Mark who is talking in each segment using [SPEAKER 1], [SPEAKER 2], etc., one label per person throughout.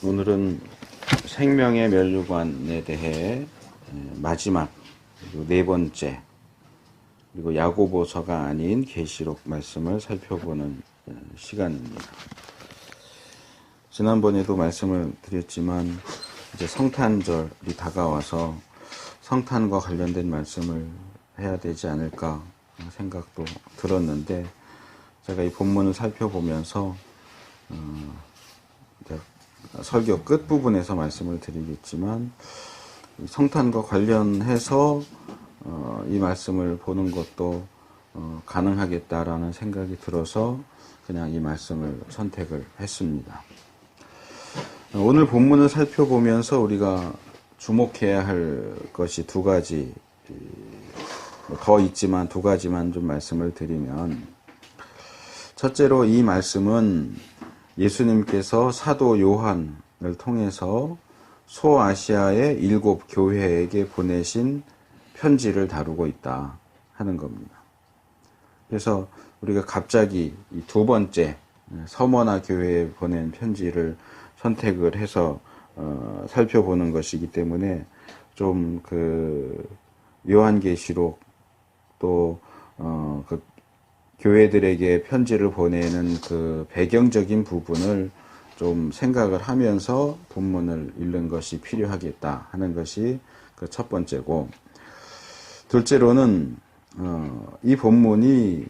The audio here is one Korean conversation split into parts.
[SPEAKER 1] 오늘은 생명의 면류관에 대해 마지막 그리고 네 번째 그리고 야고보서가 아닌 계시록 말씀을 살펴보는 시간입니다. 지난번에도 말씀을 드렸지만 이제 성탄절이 다가와서 성탄과 관련된 말씀을 해야 되지 않을까 생각도 들었는데 제가 이 본문을 살펴보면서 설교 끝부분에서 말씀을 드리겠지만 성탄과 관련해서 이 말씀을 보는 것도 가능하겠다라는 생각이 들어서 그냥 이 말씀을 선택을 했습니다. 오늘 본문을 살펴보면서 우리가 주목해야 할 것이 두 가지 더 있지만 두 가지만 좀 말씀을 드리면, 첫째로 이 말씀은 예수님께서 사도 요한을 통해서 소아시아의 7 교회에게 보내신 편지를 다루고 있다 하는 겁니다. 그래서 우리가 갑자기 이 두 번째 서머나 교회에 보낸 편지를 선택을 해서 살펴보는 것이기 때문에 좀 요한계시록 또 교회들에게 편지를 보내는 그 배경적인 부분을 좀 생각을 하면서 본문을 읽는 것이 필요하겠다 하는 것이 그 첫 번째고, 둘째로는 이 본문이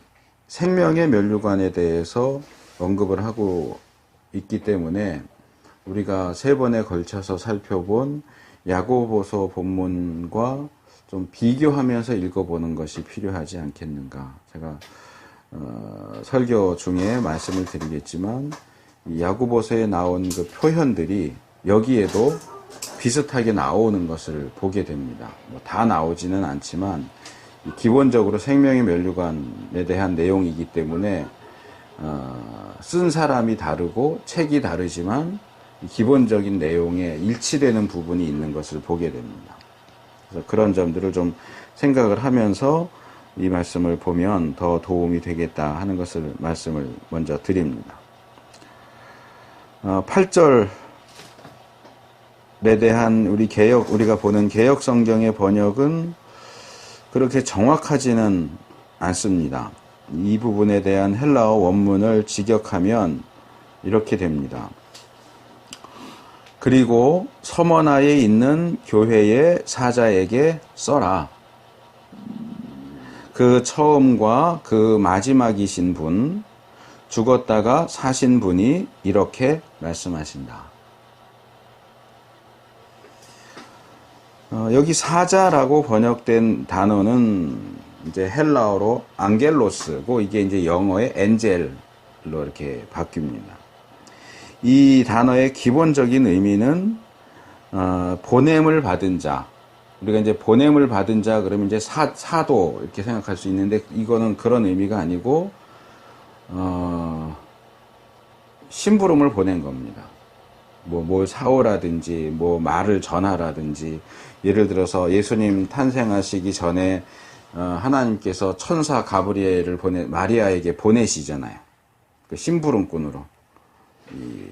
[SPEAKER 1] 생명의 면류관에 대해서 언급을 하고 있기 때문에 우리가 세 번에 걸쳐서 살펴본 야고보서 본문과 좀 비교하면서 읽어보는 것이 필요하지 않겠는가. 제가 설교 중에 말씀을 드리겠지만 이 야고보서에 나온 그 표현들이 여기에도 비슷하게 나오는 것을 보게 됩니다. 다 나오지는 않지만 기본적으로 생명의 면류관에 대한 내용이기 때문에 쓴 사람이 다르고 책이 다르지만 기본적인 내용에 일치되는 부분이 있는 것을 보게 됩니다. 그래서 그런 점들을 좀 생각을 하면서 이 말씀을 보면 더 도움이 되겠다 하는 것을 말씀을 먼저 드립니다. 8절에 대한 우리가 보는 개역 성경의 번역은 그렇게 정확하지는 않습니다. 이 부분에 대한 헬라어 원문을 직역하면 이렇게 됩니다. 그리고 서머나에 있는 교회의 사자에게 써라. 그 처음과 그 마지막이신 분, 죽었다가 사신 분이 이렇게 말씀하신다. 여기 사자라고 번역된 단어는 이제 헬라어로 앙겔로스고 이게 이제 영어의 엔젤로 이렇게 바뀝니다. 이 단어의 기본적인 의미는 보냄을 받은 자. 우리가 이제 보냄을 받은 자 그러면 이제 사도 이렇게 생각할 수 있는데 이거는 그런 의미가 아니고 심부름을 보낸 겁니다. 뭘 사오라든지 말을 전하라든지, 예를 들어서 예수님 탄생하시기 전에 하나님께서 천사 가브리엘을 마리아에게 보내시잖아요. 그 심부름꾼으로 이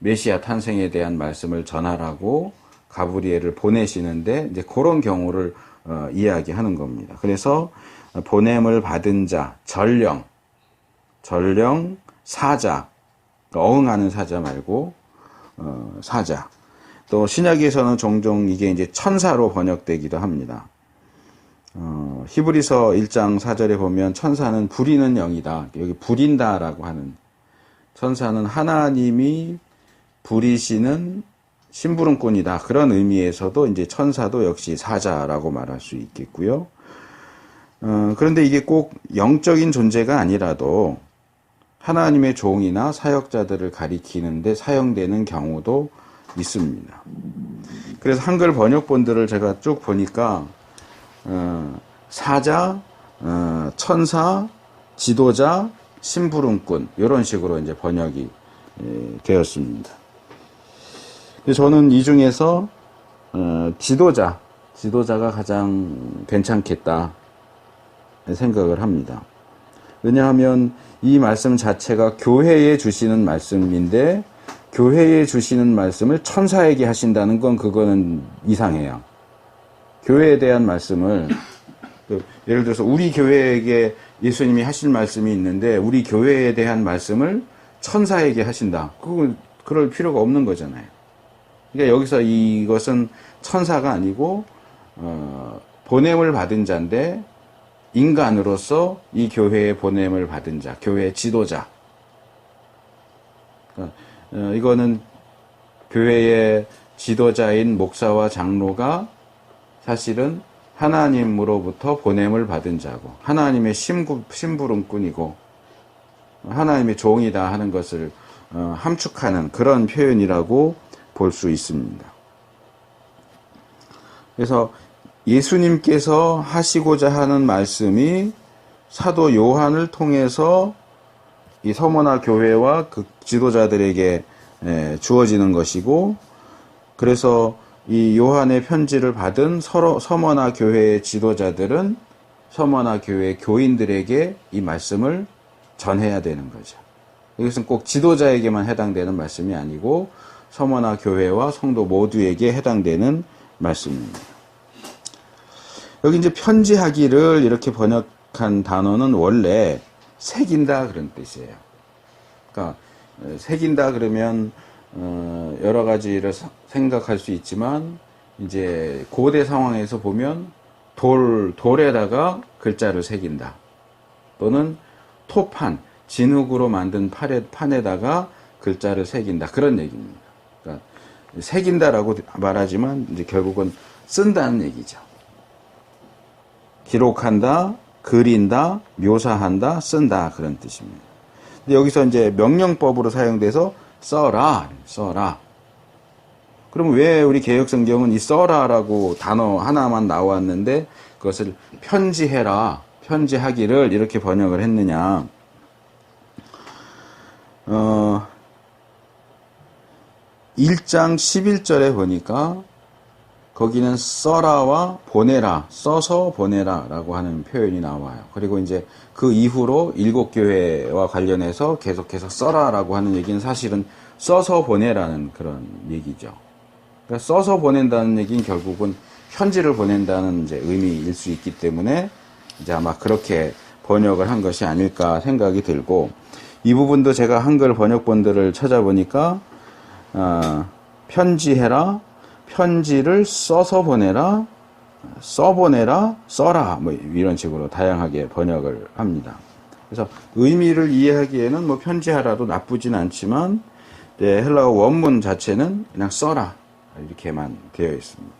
[SPEAKER 1] 메시아 탄생에 대한 말씀을 전하라고 가브리엘을 보내시는데 이제 그런 경우를 이야기하는 겁니다. 그래서 보냄을 받은 자, 전령, 사자, 어흥하는 사자 말고 사자. 또 신약에서는 종종 이게 이제 천사로 번역되기도 합니다. 히브리서 1장 4절에 보면 천사는 부리는 영이다. 여기 부린다라고 하는, 천사는 하나님이 부리시는 심부름꾼이다. 그런 의미에서도 이제 천사도 역시 사자라고 말할 수 있겠고요. 그런데 이게 꼭 영적인 존재가 아니라도 하나님의 종이나 사역자들을 가리키는데 사용되는 경우도 있습니다. 그래서 한글 번역본들을 제가 쭉 보니까 사자, 천사, 지도자, 심부름꾼 이런 식으로 이제 번역이 되었습니다. 저는 이 중에서 지도자가 가장 괜찮겠다 생각을 합니다. 왜냐하면 이 말씀 자체가 교회에 주시는 말씀인데 교회에 주시는 말씀을 천사에게 하신다는 건 그거는 이상해요. 교회에 대한 말씀을 예를 들어서 우리 교회에게 예수님이 하실 말씀이 있는데 우리 교회에 대한 말씀을 천사에게 하신다. 그건 그럴 필요가 없는 거잖아요. 그러니까 여기서 이것은 천사가 아니고 보냄을 받은 자인데 인간으로서 이 교회에 보냄을 받은 자, 교회의 지도자. 그러니까 이거는 교회의 지도자인 목사와 장로가 사실은 하나님으로부터 보냄을 받은 자고 하나님의 심부름꾼이고 하나님의 종이다 하는 것을 함축하는 그런 표현이라고 볼 수 있습니다. 그래서 예수님께서 하시고자 하는 말씀이 사도 요한을 통해서 이 서머나 교회와 그 지도자들에게 주어지는 것이고, 그래서 이 요한의 편지를 받은 서머나 교회의 지도자들은 서머나 교회 교인들에게 이 말씀을 전해야 되는 거죠. 이것은 꼭 지도자에게만 해당되는 말씀이 아니고 서머나 교회와 성도 모두에게 해당되는 말씀입니다. 여기 이제 편지하기를 이렇게 번역한 단어는 원래 새긴다 그런 뜻이에요. 그러니까 새긴다 그러면 여러 가지를 생각할 수 있지만 이제 고대 상황에서 보면 돌에다가 글자를 새긴다. 또는 토판, 진흙으로 만든 판에다가 글자를 새긴다. 그런 얘기입니다. 그러니까 새긴다라고 말하지만 이제 결국은 쓴다는 얘기죠. 기록한다, 그린다, 묘사한다, 쓴다 그런 뜻입니다. 근데 여기서 이제 명령법으로 사용돼서 써라. 그럼 왜 우리 개역성경은 이 써라라고 단어 하나만 나왔는데 그것을 편지해라, 편지하기를 이렇게 번역을 했느냐? 1장 11절에 보니까 거기는 써라와 보내라, 써서 보내라 라고 하는 표현이 나와요. 그리고 이제 그 이후로 7교회와 관련해서 계속해서 써라라고 하는 얘기는 사실은 써서 보내라는 그런 얘기죠. 그러니까 써서 보낸다는 얘기는 결국은 편지를 보낸다는 이제 의미일 수 있기 때문에 이제 아마 그렇게 번역을 한 것이 아닐까 생각이 들고, 이 부분도 제가 한글 번역본들을 찾아보니까 편지해라, 편지를 써서 보내라, 써보내라, 써라 뭐 이런 식으로 다양하게 번역을 합니다. 그래서 의미를 이해하기에는 뭐 편지하라도 나쁘진 않지만 헬라어 원문 자체는 그냥 써라 이렇게만 되어 있습니다.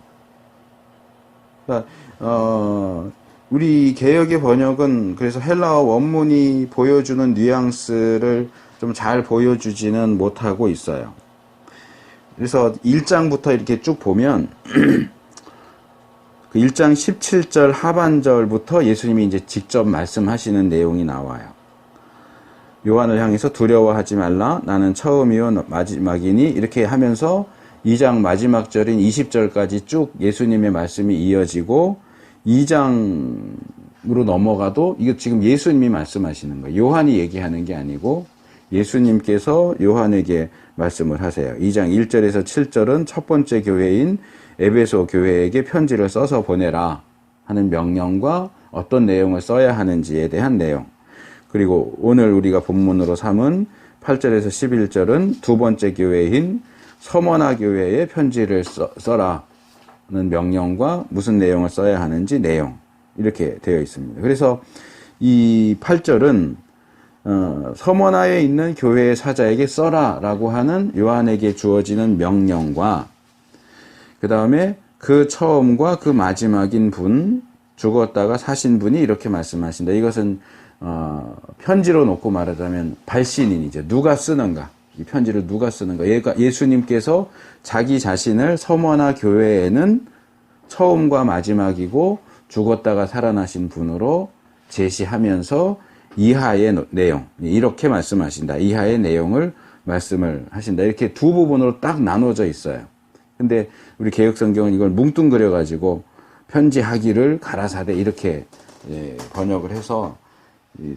[SPEAKER 1] 그러니까 우리 개역의 번역은 그래서 헬라어 원문이 보여주는 뉘앙스를 좀 잘 보여주지는 못하고 있어요. 그래서 1장부터 이렇게 쭉 보면 그 1장 17절 하반절부터 예수님이 이제 직접 말씀하시는 내용이 나와요. 요한을 향해서 두려워하지 말라, 나는 처음이요 마지막이니, 이렇게 하면서 2장 마지막 절인 20절까지 쭉 예수님의 말씀이 이어지고 2장으로 넘어가도 이거 지금 예수님이 말씀하시는 거예요. 요한이 얘기하는 게 아니고 예수님께서 요한에게 말씀을 하세요. 2장 1절에서 7절은 첫 번째 교회인 에베소 교회에게 편지를 써서 보내라 하는 명령과 어떤 내용을 써야 하는지에 대한 내용. 그리고 오늘 우리가 본문으로 삼은 8절에서 11절은 두 번째 교회인 서머나 교회에 편지를 써라는 명령과 무슨 내용을 써야 하는지 내용. 이렇게 되어 있습니다. 그래서 이 8절은 서머나에 있는 교회의 사자에게 써라라고 하는 요한에게 주어지는 명령과 그 다음에 그 처음과 그 마지막인 분, 죽었다가 사신 분이 이렇게 말씀하신다. 이것은 편지로 놓고 말하자면 발신인이죠. 누가 쓰는가? 이 편지를 누가 쓰는가? 예수님께서 자기 자신을 서머나 교회에는 처음과 마지막이고 죽었다가 살아나신 분으로 제시하면서 이하의 내용, 이렇게 말씀하신다. 이하의 내용을 말씀을 하신다. 이렇게 두 부분으로 딱 나눠져 있어요. 근데 우리 개역성경은 이걸 뭉뚱그려가지고 편지하기를 가라사대 이렇게 번역을 해서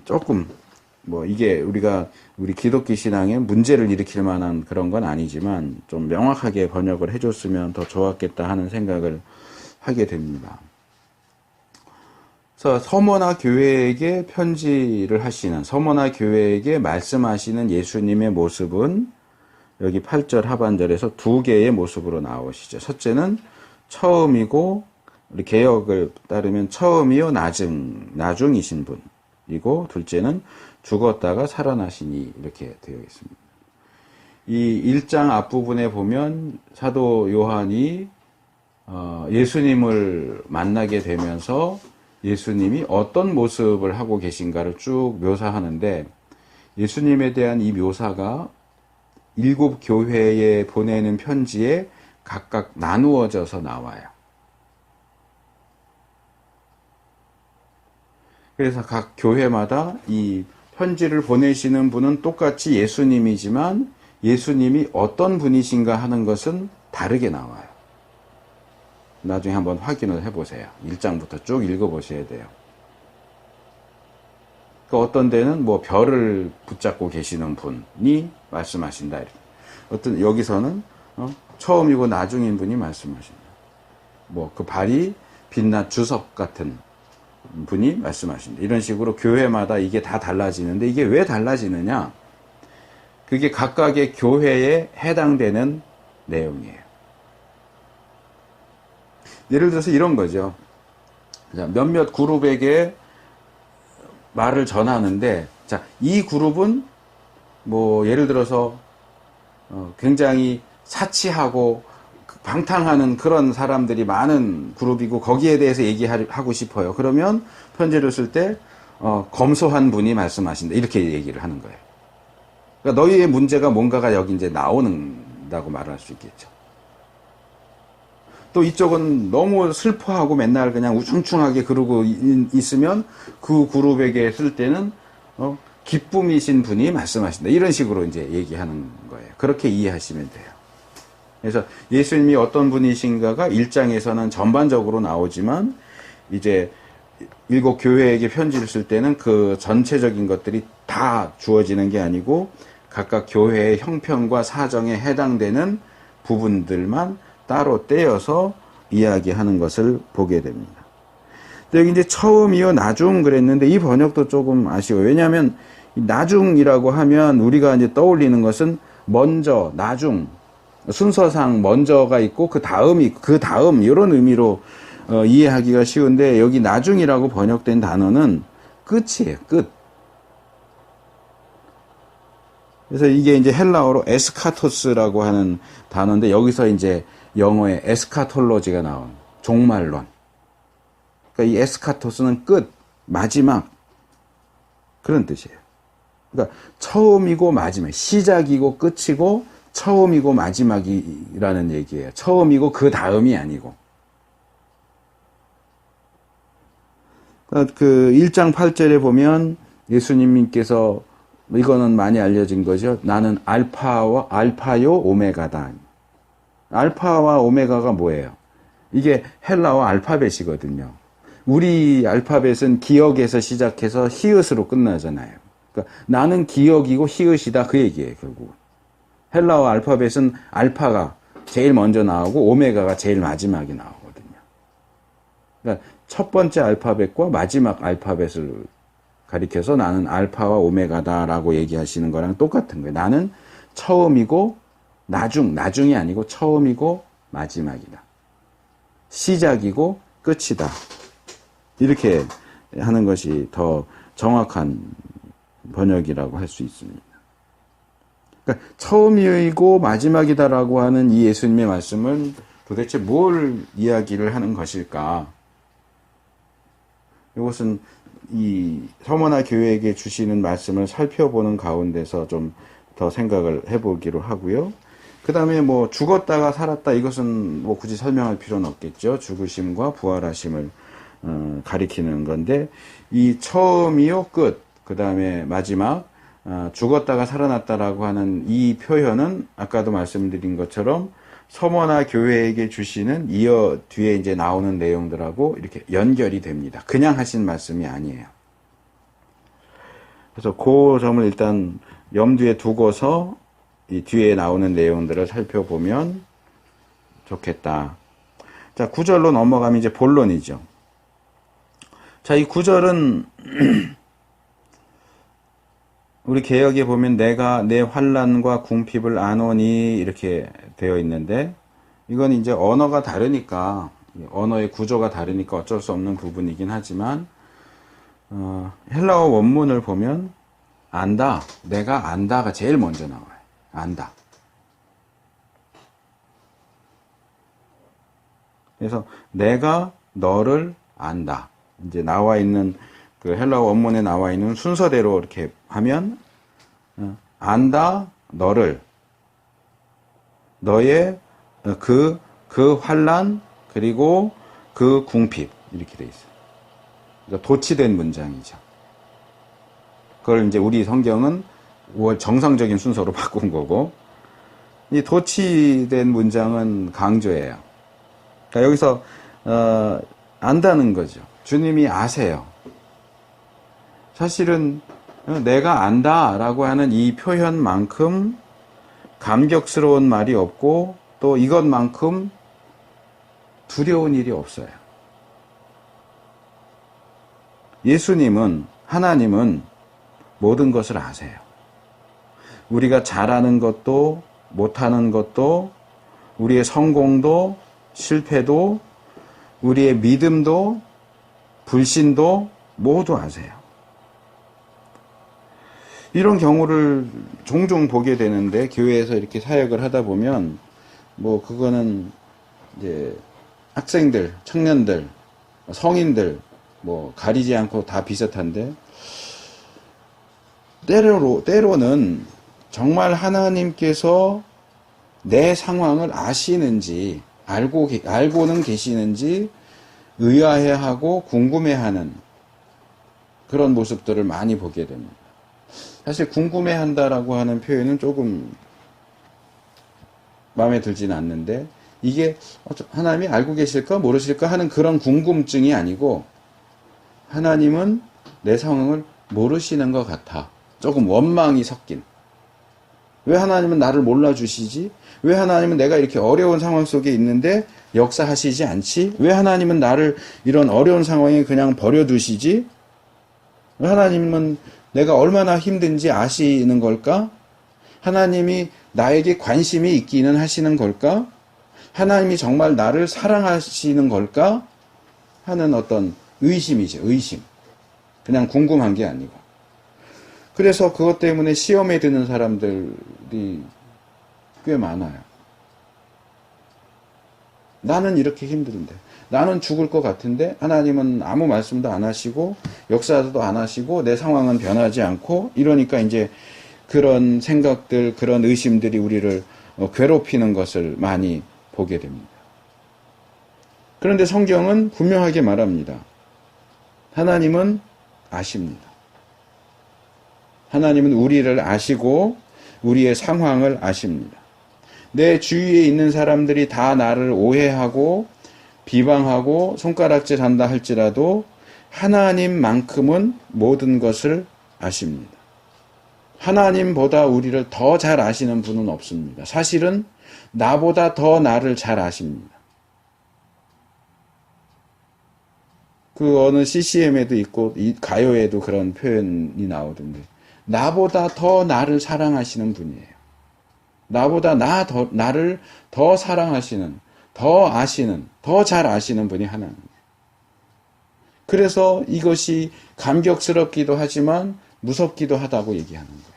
[SPEAKER 1] 조금 뭐 이게 우리 기독교 신앙에 문제를 일으킬 만한 그런 건 아니지만 좀 명확하게 번역을 해줬으면 더 좋았겠다 하는 생각을 하게 됩니다. 그래서 서머나 교회에게 편지를 하시는, 서머나 교회에게 말씀하시는 예수님의 모습은 여기 8절 하반절에서 두 개의 모습으로 나오시죠. 첫째는 처음이고, 우리 개역을 따르면 처음이요 나중이신 분이고, 둘째는 죽었다가 살아나시니 이렇게 되어 있습니다. 이 1장 앞부분에 보면 사도 요한이 예수님을 만나게 되면서 예수님이 어떤 모습을 하고 계신가를 쭉 묘사하는데, 예수님에 대한 이 묘사가 7 교회에 보내는 편지에 각각 나누어져서 나와요. 그래서 각 교회마다 이 편지를 보내시는 분은 똑같이 예수님이지만 예수님이 어떤 분이신가 하는 것은 다르게 나와요. 나중에 한번 확인을 해보세요. 1장부터 쭉 읽어보셔야 돼요. 그러니까 어떤 데는 뭐 별을 붙잡고 계시는 분이 말씀하신다. 이렇게. 여기서는 처음이고 나중인 분이 말씀하신다. 뭐 그 발이 빛난 주석 같은 분이 말씀하신다. 이런 식으로 교회마다 이게 다 달라지는데, 이게 왜 달라지느냐? 그게 각각의 교회에 해당되는 내용이에요. 예를 들어서 이런 거죠. 몇몇 그룹에게 말을 전하는데, 자, 이 그룹은 뭐 예를 들어서 굉장히 사치하고 방탕하는 그런 사람들이 많은 그룹이고 거기에 대해서 얘기하고 싶어요. 그러면 편지를 쓸 때 검소한 분이 말씀하신다. 이렇게 얘기를 하는 거예요. 그러니까 너희의 문제가 뭔가가 여기 이제 나오는다고 말할 수 있겠죠. 또 이쪽은 너무 슬퍼하고 맨날 그냥 우중충하게 그러고 있으면 그 그룹에게 쓸 때는 기쁨이신 분이 말씀하신다. 이런 식으로 이제 얘기하는 거예요. 그렇게 이해하시면 돼요. 그래서 예수님이 어떤 분이신가가 1장에서는 전반적으로 나오지만 이제 7 교회에게 편지를 쓸 때는 그 전체적인 것들이 다 주어지는 게 아니고 각각 교회의 형편과 사정에 해당되는 부분들만 따로 떼어서 이야기하는 것을 보게 됩니다. 근데 여기 이제 처음이요 나중 그랬는데 이 번역도 조금 아쉬워요. 왜냐하면 나중이라고 하면 우리가 이제 떠올리는 것은 먼저, 나중, 순서상 먼저가 있고 그 다음 이런 의미로 이해하기가 쉬운데, 여기 나중이라고 번역된 단어는 끝이에요. 끝. 그래서 이게 이제 헬라어로 에스카토스라고 하는 단어인데, 여기서 이제 영어에 에스카톨로지가 나온 종말론. 그러니까 이 에스카토스는 끝, 마지막 그런 뜻이에요. 그러니까 처음이고 마지막, 시작이고 끝이고 처음이고 마지막이라는 얘기예요. 처음이고 그 다음이 아니고. 그 1장 8절에 보면 예수님께서, 이거는 많이 알려진 거죠. 나는 알파요 오메가다. 알파와 오메가가 뭐예요? 이게 헬라어 알파벳이거든요. 우리 알파벳은 기역에서 시작해서 히읗으로 끝나잖아요. 그러니까 나는 기역이고 히읗이다, 그 얘기예요, 결국. 헬라어 알파벳은 알파가 제일 먼저 나오고 오메가가 제일 마지막에 나오거든요. 그러니까 첫 번째 알파벳과 마지막 알파벳을 가리켜서 나는 알파와 오메가다라고 얘기하시는 거랑 똑같은 거예요. 나는 처음이고 나중이 아니고 처음이고 마지막이다. 시작이고 끝이다. 이렇게 하는 것이 더 정확한 번역이라고 할 수 있습니다. 그러니까 처음이고 마지막이다라고 하는 이 예수님의 말씀은 도대체 뭘 이야기를 하는 것일까? 이것은 이 서머나 교회에게 주시는 말씀을 살펴보는 가운데서 좀 더 생각을 해보기로 하고요. 그 다음에 뭐 죽었다가 살았다, 이것은 뭐 굳이 설명할 필요는 없겠죠. 죽으심과 부활하심을 가리키는 건데, 이 처음이요 끝, 그 다음에 마지막, 죽었다가 살아났다라고 하는 이 표현은 아까도 말씀드린 것처럼 서머나 교회에게 주시는 뒤에 이제 나오는 내용들하고 이렇게 연결이 됩니다. 그냥 하신 말씀이 아니에요. 그래서 그 점을 일단 염두에 두고서 이 뒤에 나오는 내용들을 살펴보면 좋겠다. 자, 9절로 넘어가면 이제 본론이죠. 자, 이 9절은 우리 개역에 보면 내가 내 환난과 궁핍을 아노니 이렇게 되어 있는데, 이건 이제 언어가 다르니까, 언어의 구조가 다르니까 어쩔 수 없는 부분이긴 하지만, 헬라어 원문을 보면 안다, 내가 안다가 제일 먼저 나와요. 안다. 그래서 내가 너를 안다. 이제 나와 있는 그 헬라어 원문에 나와 있는 순서대로 이렇게 하면 안다 너를, 너의 그 환난 그리고 그 궁핍, 이렇게 돼 있어요. 그러니까 도치된 문장이죠. 그걸 이제 우리 성경은 정상적인 순서로 바꾼 거고, 이 도치된 문장은 강조예요. 그러니까 여기서 안다는 거죠. 주님이 아세요. 사실은 내가 안다라고 하는 이 표현만큼 감격스러운 말이 없고 또 이것만큼 두려운 일이 없어요. 예수님은, 하나님은 모든 것을 아세요. 우리가 잘하는 것도 못하는 것도, 우리의 성공도 실패도, 우리의 믿음도 불신도 모두 아세요. 이런 경우를 종종 보게 되는데, 교회에서 이렇게 사역을 하다 보면 그거는 이제 학생들, 청년들, 성인들 가리지 않고 다 비슷한데, 때로는 정말 하나님께서 내 상황을 아시는지, 알고는 계시는지 의아해하고 궁금해하는 그런 모습들을 많이 보게 됩니다. 사실 궁금해한다라고 하는 표현은 조금 마음에 들지는 않는데, 이게 하나님이 알고 계실까 모르실까 하는 그런 궁금증이 아니고, 하나님은 내 상황을 모르시는 것 같아. 조금 원망이 섞인. 왜 하나님은 나를 몰라주시지? 왜 하나님은 내가 이렇게 어려운 상황 속에 있는데 역사하시지 않지? 왜 하나님은 나를 이런 어려운 상황에 그냥 버려두시지? 왜 하나님은 내가 얼마나 힘든지 아시는 걸까? 하나님이 나에게 관심이 있기는 하시는 걸까? 하나님이 정말 나를 사랑하시는 걸까? 하는 어떤 의심이죠. 의심. 그냥 궁금한 게 아니고. 그래서 그것 때문에 시험에 드는 사람들이 꽤 많아요. 나는 이렇게 힘든데, 나는 죽을 것 같은데 하나님은 아무 말씀도 안 하시고 역사도 안 하시고 내 상황은 변하지 않고, 이러니까 이제 그런 생각들, 그런 의심들이 우리를 괴롭히는 것을 많이 보게 됩니다. 그런데 성경은 분명하게 말합니다. 하나님은 아십니다. 하나님은 우리를 아시고 우리의 상황을 아십니다. 내 주위에 있는 사람들이 다 나를 오해하고 비방하고 손가락질한다 할지라도 하나님만큼은 모든 것을 아십니다. 하나님보다 우리를 더 잘 아시는 분은 없습니다. 사실은 나보다 더 나를 잘 아십니다. 그 어느 CCM에도 있고 이 가요에도 그런 표현이 나오던데, 나보다 더 나를 사랑하시는 분이에요. 나보다 나를 더 사랑하시는, 더 아시는, 더 잘 아시는 분이 하나님이에요. 그래서 이것이 감격스럽기도 하지만 무섭기도 하다고 얘기하는 거예요.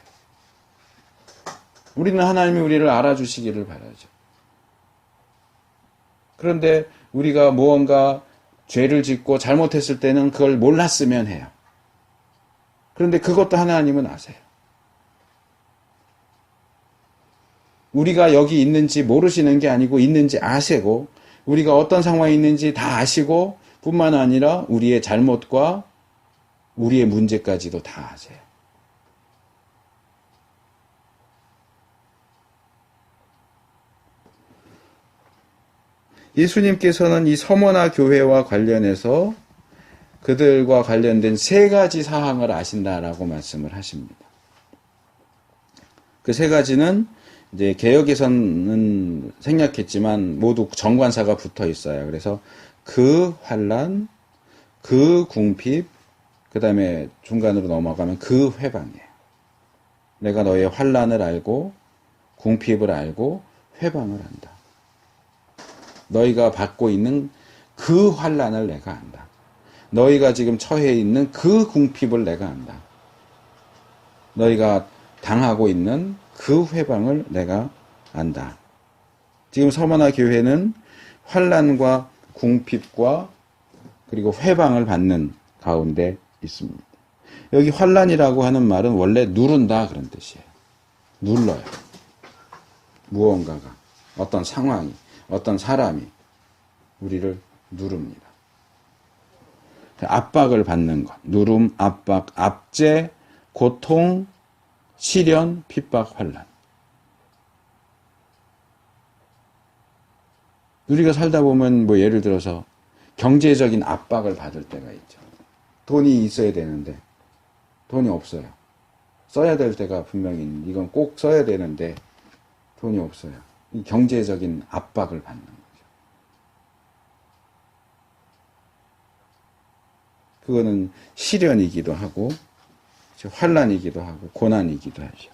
[SPEAKER 1] 우리는 하나님이 우리를 알아주시기를 바라죠. 그런데 우리가 무언가 죄를 짓고 잘못했을 때는 그걸 몰랐으면 해요. 그런데 그것도 하나님은 아세요. 우리가 여기 있는지 모르시는 게 아니고 있는지 아시고, 우리가 어떤 상황에 있는지 다 아시고, 뿐만 아니라 우리의 잘못과 우리의 문제까지도 다 아세요. 예수님께서는 이 서머나 교회와 관련해서 그들과 관련된 세 가지 사항을 아신다라고 말씀을 하십니다. 그 세 가지는 이제 개역에서는 생략했지만 모두 정관사가 붙어 있어요. 그래서 그 환난, 그 궁핍, 그 다음에 중간으로 넘어가면 그 회방이에요. 내가 너의 환난을 알고 궁핍을 알고 회방을 안다. 너희가 받고 있는 그 환난을 내가 안다. 너희가 지금 처해 있는 그 궁핍을 내가 안다. 너희가 당하고 있는 그 회방을 내가 안다. 지금 서머나 교회는 환난과 궁핍과 그리고 회방을 받는 가운데 있습니다. 여기 환난이라고 하는 말은 원래 누른다 그런 뜻이에요. 눌러요. 무언가가, 어떤 상황이, 어떤 사람이 우리를 누릅니다. 압박을 받는 것, 누름, 압박, 압제, 고통, 시련, 핍박, 환난. 우리가 살다 보면 뭐 예를 들어서 경제적인 압박을 받을 때가 있죠. 돈이 있어야 되는데 돈이 없어요. 써야 될 때가 분명히 이건 꼭 써야 되는데 돈이 없어요. 이 경제적인 압박을 받는 거죠. 그거는 시련이기도 하고 환난이기도 하고 고난이기도 하죠.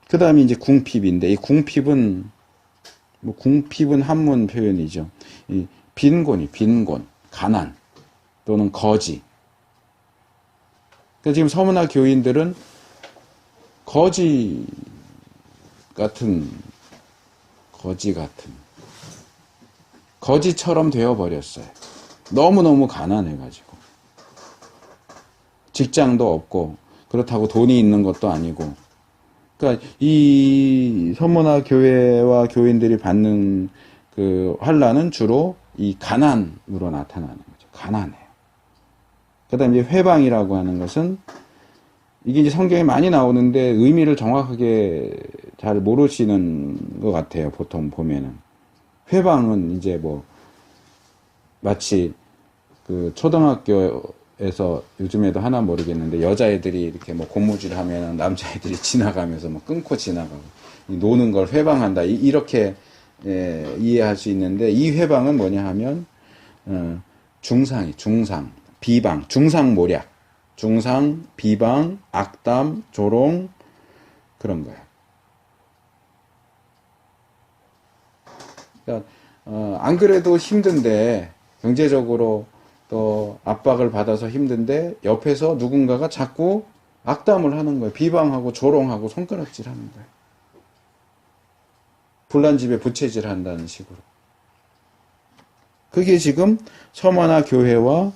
[SPEAKER 1] 그 다음에 이제 궁핍인데 이 궁핍은 궁핍은 한문 표현이죠. 이 빈곤, 가난 또는 거지. 그러니까 지금 서문화 교인들은 거지 같은 거지처럼 되어버렸어요. 너무너무 가난해가지고 직장도 없고 그렇다고 돈이 있는 것도 아니고 그러니까 이 서문화 교회와 교인들이 받는 그 환난은 주로 이 가난으로 나타나는 거죠. 가난해요. 그다음에 이제 회방이라고 하는 것은 이게 이제 성경에 많이 나오는데 의미를 정확하게 잘 모르시는 것 같아요. 보통 보면은 회방은 이제 뭐 마치 그 초등학교에서 요즘에도 하나 모르겠는데 여자애들이 이렇게 뭐 고무줄 하면 남자애들이 지나가면서 뭐 끊고 지나가고 노는 걸 회방한다 이렇게 이해할 수 있는데 이 회방은 뭐냐 하면 중상, 비방, 중상모략, 중상, 비방, 악담, 조롱 그런 거예요. 그러니까 안 그래도 힘든데 경제적으로 또 압박을 받아서 힘든데 옆에서 누군가가 자꾸 악담을 하는 거예요. 비방하고 조롱하고 손가락질하는 거예요. 불난집에 부채질 한다는 식으로. 그게 지금 서머나 교회와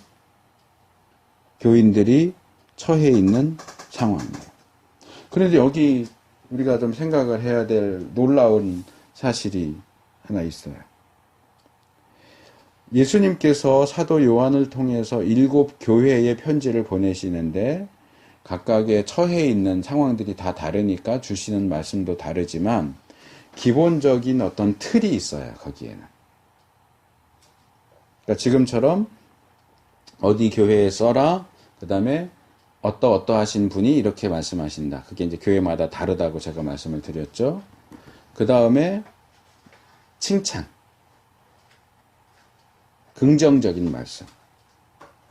[SPEAKER 1] 교인들이 처해 있는 상황이에요. 그런데 여기 우리가 좀 생각을 해야 될 놀라운 사실이 하나 있어요. 예수님께서 사도 요한을 통해서 7 교회에 편지를 보내시는데 각각의 처해 있는 상황들이 다 다르니까 주시는 말씀도 다르지만 기본적인 어떤 틀이 있어요. 거기에는. 그러니까 지금처럼 어디 교회에 써라. 그 다음에 어떠하신 분이 이렇게 말씀하신다. 그게 이제 교회마다 다르다고 제가 말씀을 드렸죠. 그 다음에 칭찬. 긍정적인 말씀.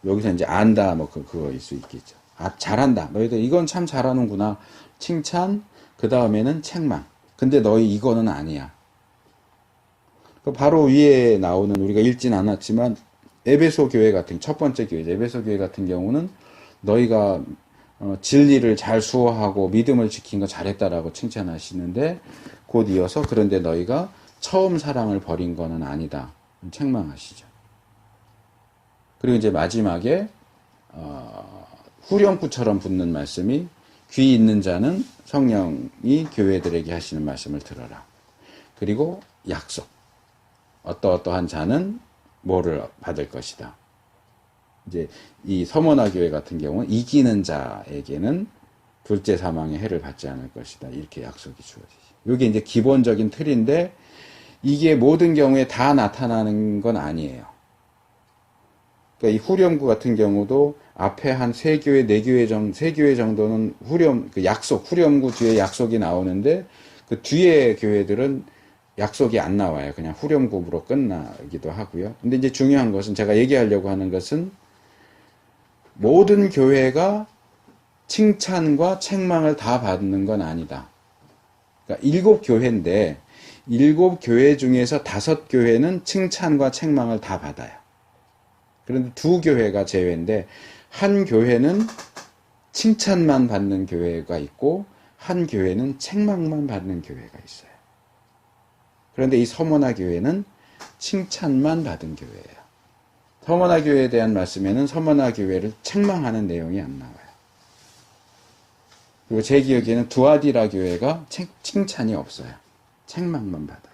[SPEAKER 1] 여기서 이제 안다, 뭐, 그거일 수 있겠죠. 아, 잘한다. 너희들 이건 참 잘하는구나. 칭찬, 그 다음에는 책망. 근데 너희 이거는 아니야. 바로 위에 나오는 우리가 읽진 않았지만, 에베소 교회 같은, 첫 번째 교회, 에베소 교회 같은 경우는 너희가 진리를 잘 수호하고 믿음을 지킨 거 잘했다라고 칭찬하시는데, 곧 이어서 그런데 너희가 처음 사랑을 버린 거는 아니다. 책망하시죠. 그리고 이제 마지막에 후렴구처럼 붙는 말씀이 귀 있는 자는 성령이 교회들에게 하시는 말씀을 들어라. 그리고 약속. 어떠한 자는 뭐를 받을 것이다. 이제 이 서머나 교회 같은 경우는 이기는 자에게는 둘째 사망의 해를 받지 않을 것이다. 이렇게 약속이 주어지죠. 이게 이제 기본적인 틀인데 이게 모든 경우에 다 나타나는 건 아니에요. 그러니까 이 후렴구 같은 경우도 앞에 한 세 교회, 세 교회 정도는 후렴구 뒤에 약속이 나오는데 그 뒤에 교회들은 약속이 안 나와요. 그냥 후렴구로 끝나기도 하고요. 근데 이제 중요한 것은 제가 얘기하려고 하는 것은 모든 교회가 칭찬과 책망을 다 받는 건 아니다. 그러니까 7교회인데 7교회 중에서 5교회는 칭찬과 책망을 다 받아요. 그런데 2교회가 제외인데 한 교회는 칭찬만 받는 교회가 있고 한 교회는 책망만 받는 교회가 있어요. 그런데 이 서머나 교회는 칭찬만 받은 교회예요. 서머나 교회에 대한 말씀에는 서머나 교회를 책망하는 내용이 안 나와요. 그리고 제 기억에는 두아디라 교회가 칭찬이 없어요. 책망만 받아요.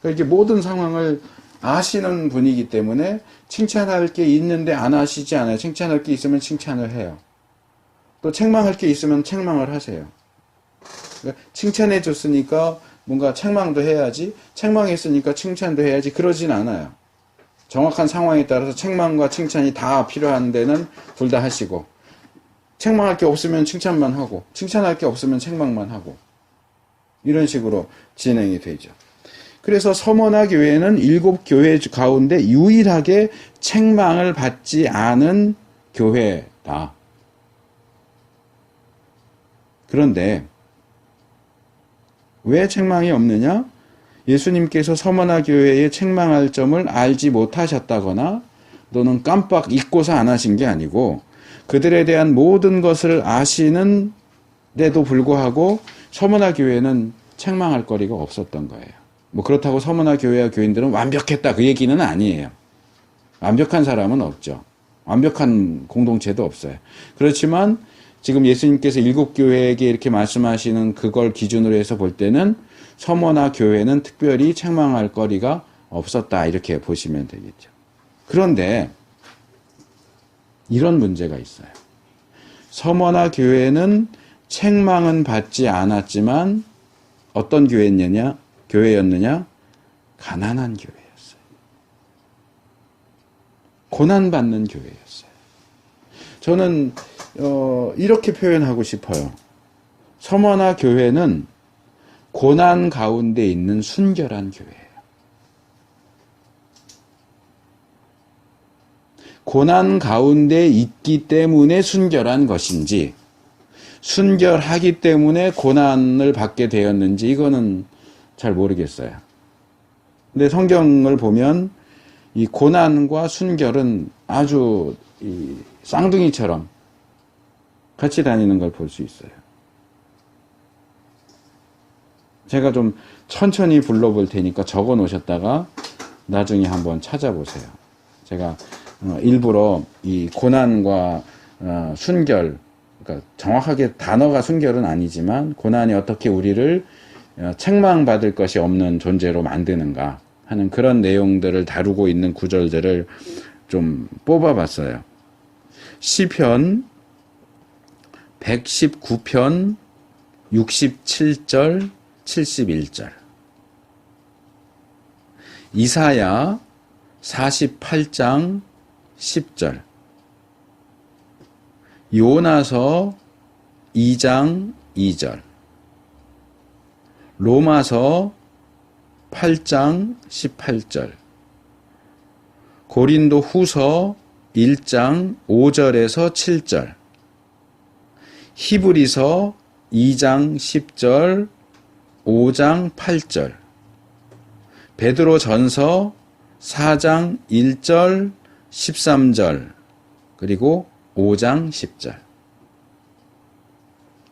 [SPEAKER 1] 그러니까 이게 모든 상황을 아시는 분이기 때문에 칭찬할 게 있는데 안 하시지 않아요. 칭찬할 게 있으면 칭찬을 해요. 또 책망할 게 있으면 책망을 하세요. 그러니까 칭찬해 줬으니까 뭔가 책망도 해야지, 책망했으니까 칭찬도 해야지, 그러진 않아요. 정확한 상황에 따라서 책망과 칭찬이 다 필요한 데는 둘 다 하시고, 책망할 게 없으면 칭찬만 하고, 칭찬할 게 없으면 책망만 하고, 이런 식으로 진행이 되죠. 그래서 서머나 교회는 7교회 가운데 유일하게 책망을 받지 않은 교회다. 그런데 왜 책망이 없느냐? 예수님께서 서머나 교회에 책망할 점을 알지 못하셨다거나 또는 깜빡 잊고서 안 하신 게 아니고 그들에 대한 모든 것을 아시는데도 불구하고 서머나 교회는 책망할 거리가 없었던 거예요. 뭐 그렇다고 서머나 교회와 교인들은 완벽했다 그 얘기는 아니에요. 완벽한 사람은 없죠. 완벽한 공동체도 없어요. 그렇지만 지금 예수님께서 7교회에게 이렇게 말씀하시는 그걸 기준으로 해서 볼 때는 서머나 교회는 특별히 책망할 거리가 없었다 이렇게 보시면 되겠죠. 그런데 이런 문제가 있어요. 서머나 교회는 책망은 받지 않았지만 어떤 교회였느냐? 가난한 교회였어요. 고난받는 교회였어요. 저는 이렇게 표현하고 싶어요. 서머나 교회는 고난 가운데 있는 순결한 교회예요. 고난 가운데 있기 때문에 순결한 것인지 순결하기 때문에 고난을 받게 되었는지 이거는 잘 모르겠어요. 근데 성경을 보면 이 고난과 순결은 아주 이 쌍둥이처럼 같이 다니는 걸 볼 수 있어요. 제가 좀 천천히 불러볼 테니까 적어 놓으셨다가 나중에 한번 찾아보세요. 제가 일부러 이 고난과 순결, 그러니까 정확하게 단어가 순결은 아니지만 고난이 어떻게 우리를 책망받을 것이 없는 존재로 만드는가 하는 그런 내용들을 다루고 있는 구절들을 좀 뽑아봤어요. 시편 119편 67절 71절 이사야 48장 10절 요나서 2장 2절 로마서 8장 18절 고린도 후서 1장 5절에서 7절 히브리서 2장 10절 5장 8절 베드로 전서 4장 1절 13절 그리고 5장 10절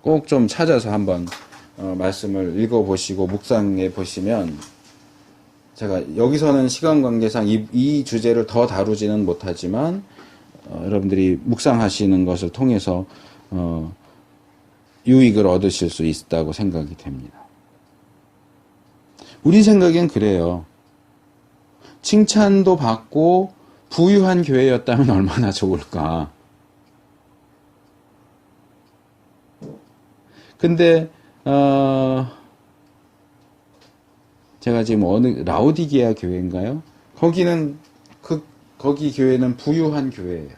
[SPEAKER 1] 꼭 좀 찾아서 한번 말씀을 읽어보시고 묵상해 보시면 제가 여기서는 시간 관계상 이 주제를 더 다루지는 못하지만 여러분들이 묵상하시는 것을 통해서 유익을 얻으실 수 있다고 생각이 됩니다. 우리 생각엔 그래요. 칭찬도 받고 부유한 교회였다면 얼마나 좋을까. 근데 제가 지금 라오디게아 교회인가요? 거기는 거기 교회는 부유한 교회예요.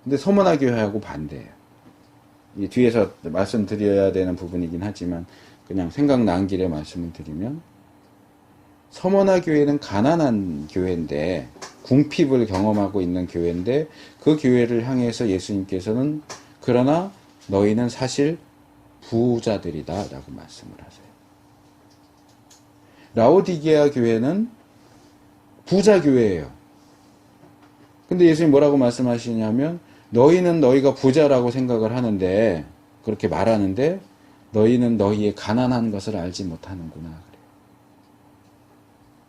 [SPEAKER 1] 근데 서머나 교회하고 반대예요. 이 뒤에서 말씀드려야 되는 부분이긴 하지만 그냥 생각난 길에 말씀을 드리면, 서머나 교회는 가난한 교회인데, 궁핍을 경험하고 있는 교회인데, 그 교회를 향해서 예수님께서는 그러나 너희는 사실 부자들이다 라고 말씀을 하세요. 라오디게아 교회는 부자 교회예요. 근데 예수님 뭐라고 말씀하시냐면, 너희는 너희가 부자라고 생각을 하는데, 그렇게 말하는데 너희는 너희의 가난한 것을 알지 못하는구나.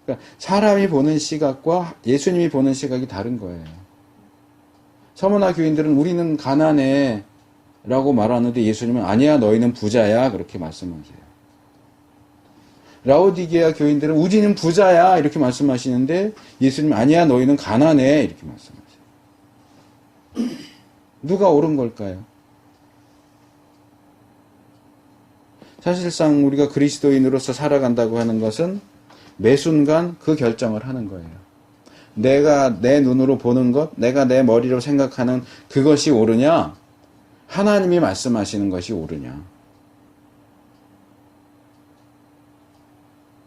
[SPEAKER 1] 그러니까 사람이 보는 시각과 예수님이 보는 시각이 다른 거예요. 서머나 교인들은 우리는 가난해 라고 말하는데, 예수님은 아니야, 너희는 부자야, 그렇게 말씀하세요. 라오디게아 교인들은 우리는 부자야 이렇게 말씀하시는데, 예수님은 아니야, 너희는 가난해 이렇게 말씀하세요. 누가 옳은 걸까요? 사실상 우리가 그리스도인으로서 살아간다고 하는 것은 매 순간 그 결정을 하는 거예요. 내가 내 눈으로 보는 것, 내가 내 머리로 생각하는 그것이 옳으냐, 하나님이 말씀하시는 것이 옳으냐.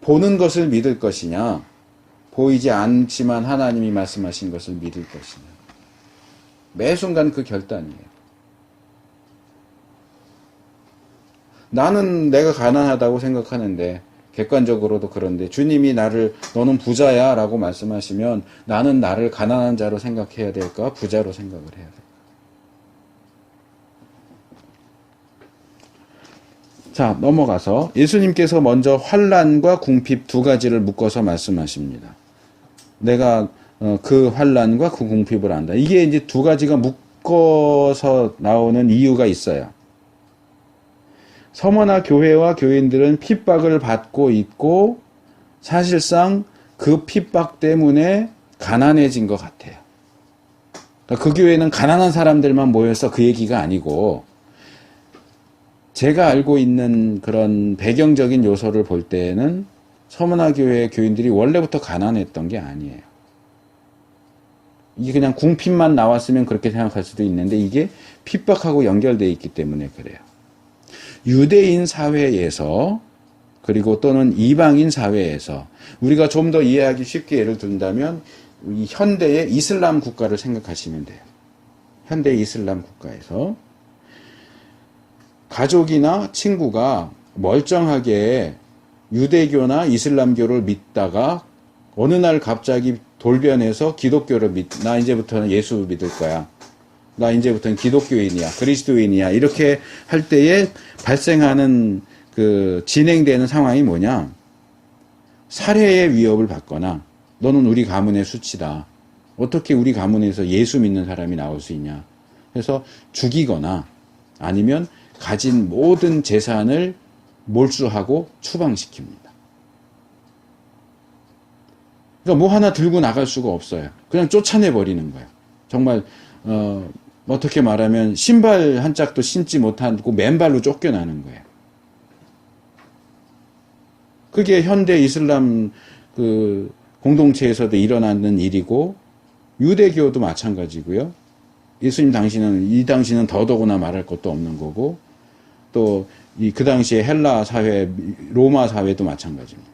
[SPEAKER 1] 보는 것을 믿을 것이냐, 보이지 않지만 하나님이 말씀하신 것을 믿을 것이냐. 매 순간 그 결단이에요. 나는 내가 가난하다고 생각하는데, 객관적으로도 그런데 주님이 나를 너는 부자야 라고 말씀하시면 나는 나를 가난한 자로 생각해야 될까, 부자로 생각을 해야 될까? 자, 넘어가서 예수님께서 먼저 환난과 궁핍 두 가지를 묶어서 말씀하십니다. 내가 그 환난과 그 궁핍을 안다. 이게 이제 두 가지가 묶어서 나오는 이유가 있어요. 서머나 교회와 교인들은 핍박을 받고 있고, 사실상 그 핍박 때문에 가난해진 것 같아요. 그러니까 그 교회는 가난한 사람들만 모여서 그 얘기가 아니고, 제가 알고 있는 그런 배경적인 요소를 볼 때는 서머나 교회 교인들이 원래부터 가난했던 게 아니에요. 이게 그냥 궁핍만 나왔으면 그렇게 생각할 수도 있는데, 이게 핍박하고 연결되어 있기 때문에 그래요. 유대인 사회에서, 그리고 또는 이방인 사회에서 우리가 좀 더 이해하기 쉽게 예를 든다면, 이 현대의 이슬람 국가를 생각하시면 돼요. 현대 이슬람 국가에서 가족이나 친구가 멀쩡하게 유대교나 이슬람교를 믿다가 어느 날 갑자기 돌변해서 기독교를 나 이제부터는 예수 믿을 거야, 나 이제부터는 기독교인이야, 그리스도인이야, 이렇게 할 때에 발생하는 그 진행되는 상황이 뭐냐? 살해의 위협을 받거나, 너는 우리 가문의 수치다, 어떻게 우리 가문에서 예수 믿는 사람이 나올 수 있냐 해서 죽이거나, 아니면 가진 모든 재산을 몰수하고 추방시킵니다. 그러니까 뭐 하나 들고 나갈 수가 없어요. 그냥 쫓아내버리는 거예요. 정말 어떻게 말하면 신발 한 짝도 신지 못하고 맨발로 쫓겨나는 거예요. 그게 현대 이슬람 그 공동체에서도 일어나는 일이고, 유대교도 마찬가지고요. 예수님 당시는 더더구나 말할 것도 없는 거고, 또 그 당시에 헬라 사회, 로마 사회도 마찬가지입니다.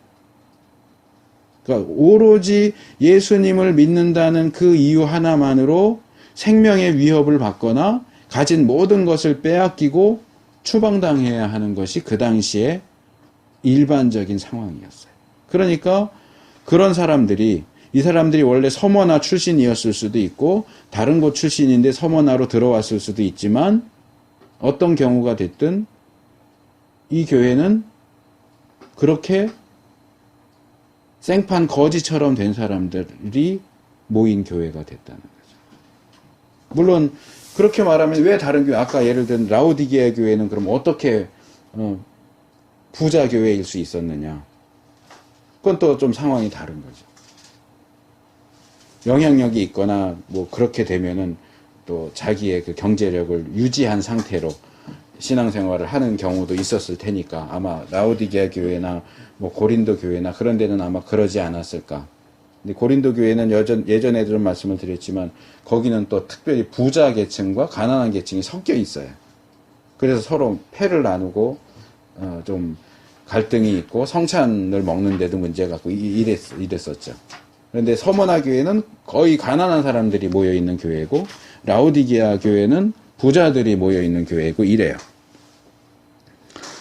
[SPEAKER 1] 그러니까 오로지 예수님을 믿는다는 그 이유 하나만으로 생명의 위협을 받거나 가진 모든 것을 빼앗기고 추방당해야 하는 것이 그 당시에 일반적인 상황이었어요. 그러니까 그런 사람들이, 이 사람들이 원래 서머나 출신이었을 수도 있고 다른 곳 출신인데 서머나로 들어왔을 수도 있지만, 어떤 경우가 됐든 이 교회는 그렇게 생판 거지처럼 된 사람들이 모인 교회가 됐다는 거죠. 물론 그렇게 말하면 왜 다른 교회, 아까 예를 든 라오디게아 교회는 그럼 어떻게 부자 교회일 수 있었느냐? 그건 또 좀 상황이 다른 거죠. 영향력이 있거나 뭐 그렇게 되면은 또 자기의 그 경제력을 유지한 상태로 신앙생활을 하는 경우도 있었을 테니까, 아마 라오디게아 교회나 뭐 고린도 교회나 그런 데는 아마 그러지 않았을까. 근데 고린도 교회는 예전에 들은 말씀을 드렸지만 거기는 또 특별히 부자 계층과 가난한 계층이 섞여 있어요. 그래서 서로 패를 나누고 좀 갈등이 있고 성찬을 먹는데도 문제가 있고 이랬었죠. 그런데 서머나 교회는 거의 가난한 사람들이 모여있는 교회고 라오디게아 교회는 부자들이 모여있는 교회고 이래요.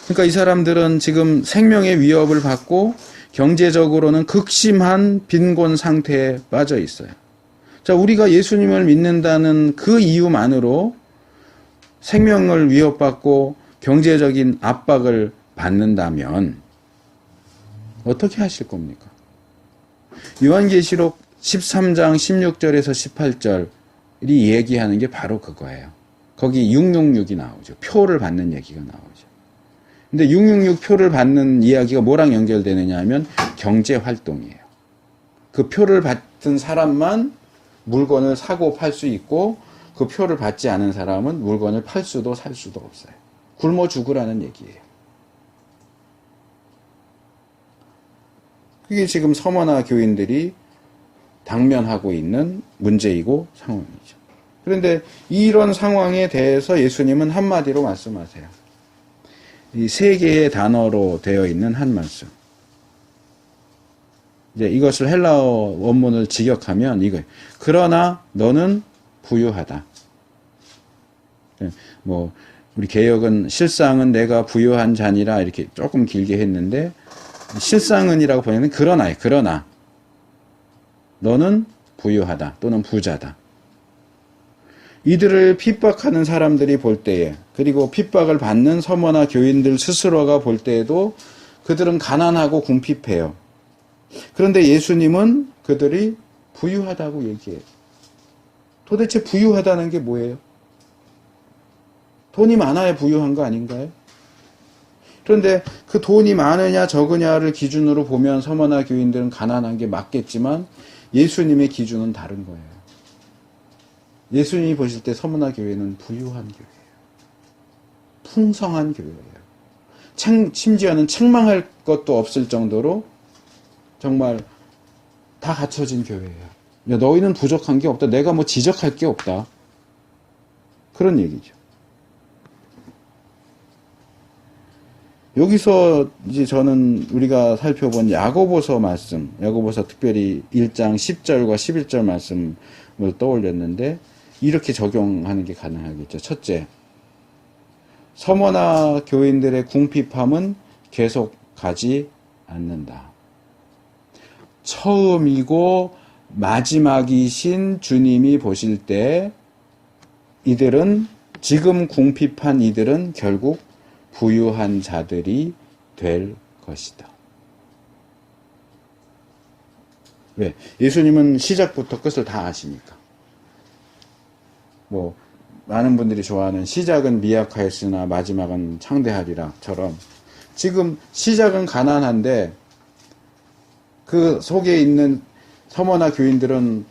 [SPEAKER 1] 그러니까 이 사람들은 지금 생명의 위협을 받고 경제적으로는 극심한 빈곤 상태에 빠져 있어요. 자, 우리가 예수님을 믿는다는 그 이유만으로 생명을 위협받고 경제적인 압박을 받는다면 어떻게 하실 겁니까? 요한계시록 13장 16절에서 18절이 얘기하는 게 바로 그거예요. 거기 666이 나오죠. 표를 받는 얘기가 나오죠. 근데 666 표를 받는 이야기가 뭐랑 연결되느냐 하면 경제활동이에요. 그 표를 받은 사람만 물건을 사고 팔 수 있고 그 표를 받지 않은 사람은 물건을 팔 수도 살 수도 없어요. 굶어 죽으라는 얘기예요. 그게 지금 서머나 교인들이 당면하고 있는 문제이고 상황이죠. 그런데 이런 상황에 대해서 예수님은 한마디로 말씀하세요. 이 세 개의 단어로 되어 있는 한 말씀. 이제 이것을 헬라어 원문을 직역하면 이거예요. 그러나 너는 부유하다. 뭐 우리 개역은 실상은 내가 부유한 자니라 이렇게 조금 길게 했는데 실상은이라고 보면 그러나 너는 부유하다 또는 부자다. 이들을 핍박하는 사람들이 볼 때에 그리고 핍박을 받는 서머나 교인들 스스로가 볼 때에도 그들은 가난하고 궁핍해요. 그런데 예수님은 그들이 부유하다고 얘기해요. 도대체 부유하다는 게 뭐예요? 돈이 많아야 부유한 거 아닌가요? 그런데 그 돈이 많으냐 적으냐를 기준으로 보면 서머나 교인들은 가난한 게 맞겠지만 예수님의 기준은 다른 거예요. 예수님이 보실 때 서머나 교회는 부유한 교회예요. 풍성한 교회예요. 심지어는 책망할 것도 없을 정도로 정말 다 갖춰진 교회예요. 야, 너희는 부족한 게 없다. 내가 뭐 지적할 게 없다. 그런 얘기죠. 여기서 이제 저는 우리가 살펴본 야고보서 말씀, 야고보서 특별히 1장 10절과 11절 말씀을 떠올렸는데 이렇게 적용하는 게 가능하겠죠. 첫째, 서머나 교인들의 궁핍함은 계속 가지 않는다. 처음이고 마지막이신 주님이 보실 때 이들은 지금 궁핍한 이들은 결국 부유한 자들이 될 것이다. 왜? 예수님은 시작부터 끝을 다 아시니까. 뭐 많은 분들이 좋아하는 시작은 미약하였으나 마지막은 창대하리라처럼 지금 시작은 가난한데 그 속에 있는 서머나 교인들은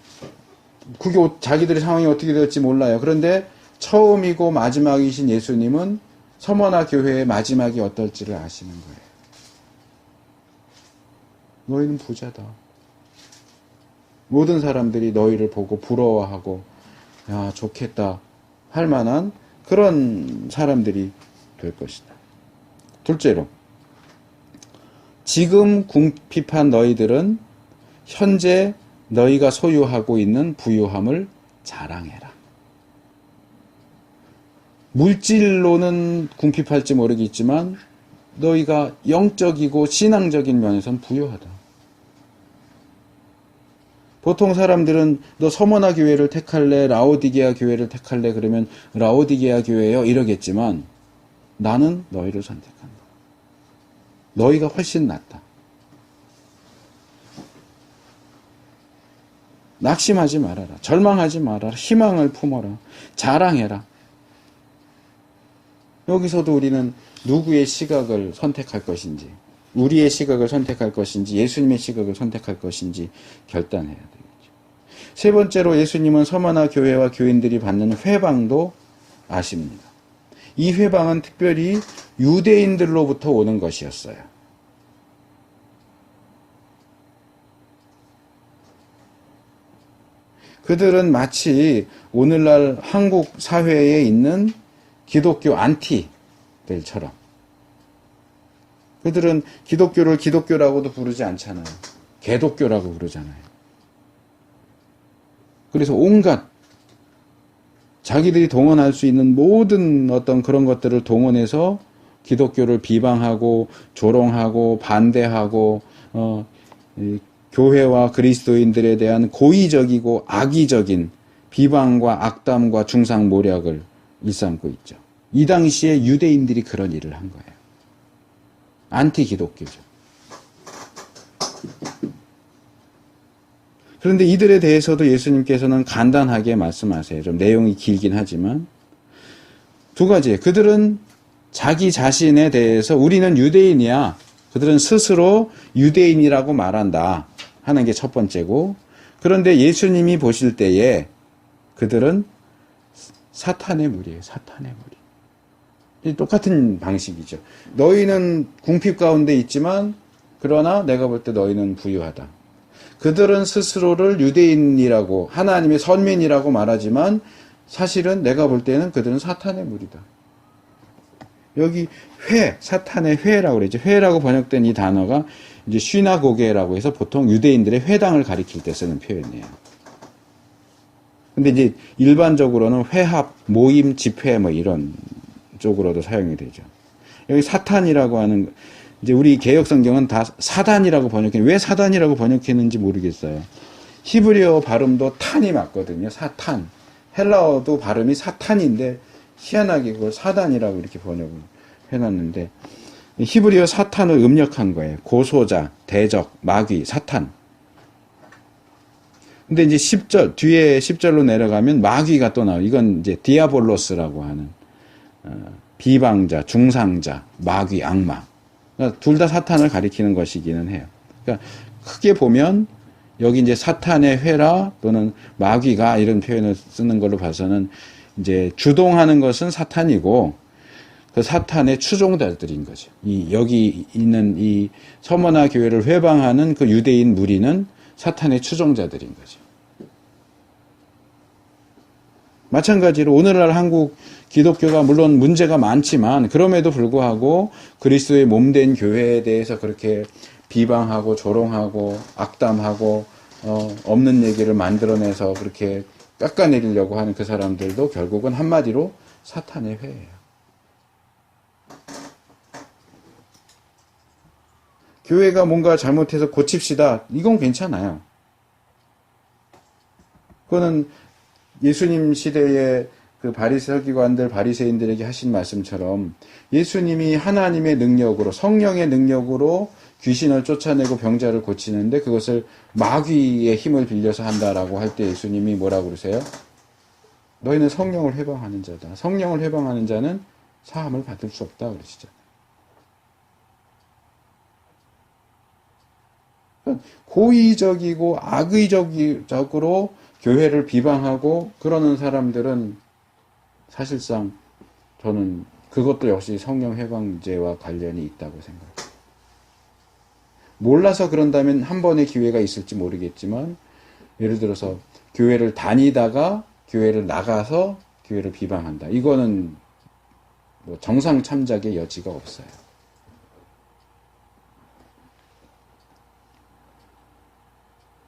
[SPEAKER 1] 그게 자기들의 상황이 어떻게 될지 몰라요. 그런데 처음이고 마지막이신 예수님은 서머나 교회의 마지막이 어떨지를 아시는 거예요. 너희는 부자다. 모든 사람들이 너희를 보고 부러워하고 야 좋겠다 할 만한 그런 사람들이 될 것이다. 둘째로 지금 궁핍한 너희들은 현재 너희가 소유하고 있는 부유함을 자랑해라. 물질로는 궁핍할지 모르겠지만 너희가 영적이고 신앙적인 면에서는 부유하다. 보통 사람들은 너 서머나 교회를 택할래? 라오디게아 교회를 택할래? 그러면 라오디게아 교회요 이러겠지만 나는 너희를 선택한다. 너희가 훨씬 낫다. 낙심하지 말아라. 절망하지 말아라. 희망을 품어라. 자랑해라. 여기서도 우리는 누구의 시각을 선택할 것인지, 우리의 시각을 선택할 것인지, 예수님의 시각을 선택할 것인지 결단해야 되겠죠. 세 번째로 예수님은 서머나 교회와 교인들이 받는 회방도 아십니다. 이 회방은 특별히 유대인들로부터 오는 것이었어요. 그들은 마치 오늘날 한국 사회에 있는 기독교 안티들처럼, 그들은 기독교를 기독교라고도 부르지 않잖아요. 개독교라고 부르잖아요. 그래서 온갖 자기들이 동원할 수 있는 모든 어떤 그런 것들을 동원해서 기독교를 비방하고 조롱하고 반대하고 교회와 그리스도인들에 대한 고의적이고 악의적인 비방과 악담과 중상모략을 일삼고 있죠. 이 당시에 유대인들이 그런 일을 한 거예요. 안티 기독교죠. 그런데 이들에 대해서도 예수님께서는 간단하게 말씀하세요. 좀 내용이 길긴 하지만 두 가지. 그들은 자기 자신에 대해서 우리는 유대인이야. 그들은 스스로 유대인이라고 말한다 하는 게 첫 번째고, 그런데 예수님이 보실 때에 그들은 사탄의 무리예요. 사탄의 무리. 똑같은 방식이죠. 너희는 궁핍 가운데 있지만 그러나 내가 볼 때 너희는 부유하다. 그들은 스스로를 유대인이라고 하나님의 선민이라고 말하지만 사실은 내가 볼 때는 그들은 사탄의 무리다. 여기 사탄의 회라고 그러죠. 회라고 번역된 이 단어가 이제 시나고게라고 해서 보통 유대인들의 회당을 가리킬 때 쓰는 표현이에요. 근데 이제 일반적으로는 회합, 모임, 집회 뭐 이런 쪽으로도 사용이 되죠. 여기 사탄이라고 하는, 이제 우리 개역 성경은 다 사단이라고 번역했는데 왜 사단이라고 번역했는지 모르겠어요. 히브리어 발음도 탄이 맞거든요. 사탄. 헬라어도 발음이 사탄인데 희한하게 그걸 사단이라고 이렇게 번역을 해놨는데, 히브리어 사탄을 음력한 거예요. 고소자, 대적, 마귀, 사탄. 근데 이제 10절, 뒤에 10절로 내려가면 마귀가 또 나와요. 이건 이제 디아볼로스라고 하는, 비방자, 중상자, 마귀, 악마. 그러니까 둘 다 사탄을 가리키는 것이기는 해요. 그러니까 크게 보면 여기 이제 사탄의 회라 또는 마귀가 이런 표현을 쓰는 걸로 봐서는 이제 주동하는 것은 사탄이고 그 사탄의 추종자들인 거죠. 여기 있는 이 서머나 교회를 회방하는 그 유대인 무리는 사탄의 추종자들인 거죠. 마찬가지로 오늘날 한국 기독교가 물론 문제가 많지만 그럼에도 불구하고 그리스도의 몸된 교회에 대해서 그렇게 비방하고 조롱하고 악담하고 없는 얘기를 만들어내서 그렇게 깎아내리려고 하는 그 사람들도 결국은 한마디로 사탄의 회예요. 교회가 뭔가 잘못해서 고칩시다. 이건 괜찮아요. 그거는 예수님 시대에 그 서기관들, 바리새인들에게 하신 말씀처럼 예수님이 하나님의 능력으로, 성령의 능력으로 귀신을 쫓아내고 병자를 고치는데 그것을 마귀의 힘을 빌려서 한다라고 할 때 예수님이 뭐라고 그러세요? 너희는 성령을 회방하는 자다. 성령을 회방하는 자는 사함을 받을 수 없다 그러시죠. 고의적이고 악의적으로 교회를 비방하고 그러는 사람들은 사실상 저는 그것도 역시 성령 회방제와 관련이 있다고 생각해요. 몰라서 그런다면 한 번의 기회가 있을지 모르겠지만 예를 들어서 교회를 다니다가 교회를 나가서 교회를 비방한다. 이거는 뭐 정상 참작의 여지가 없어요.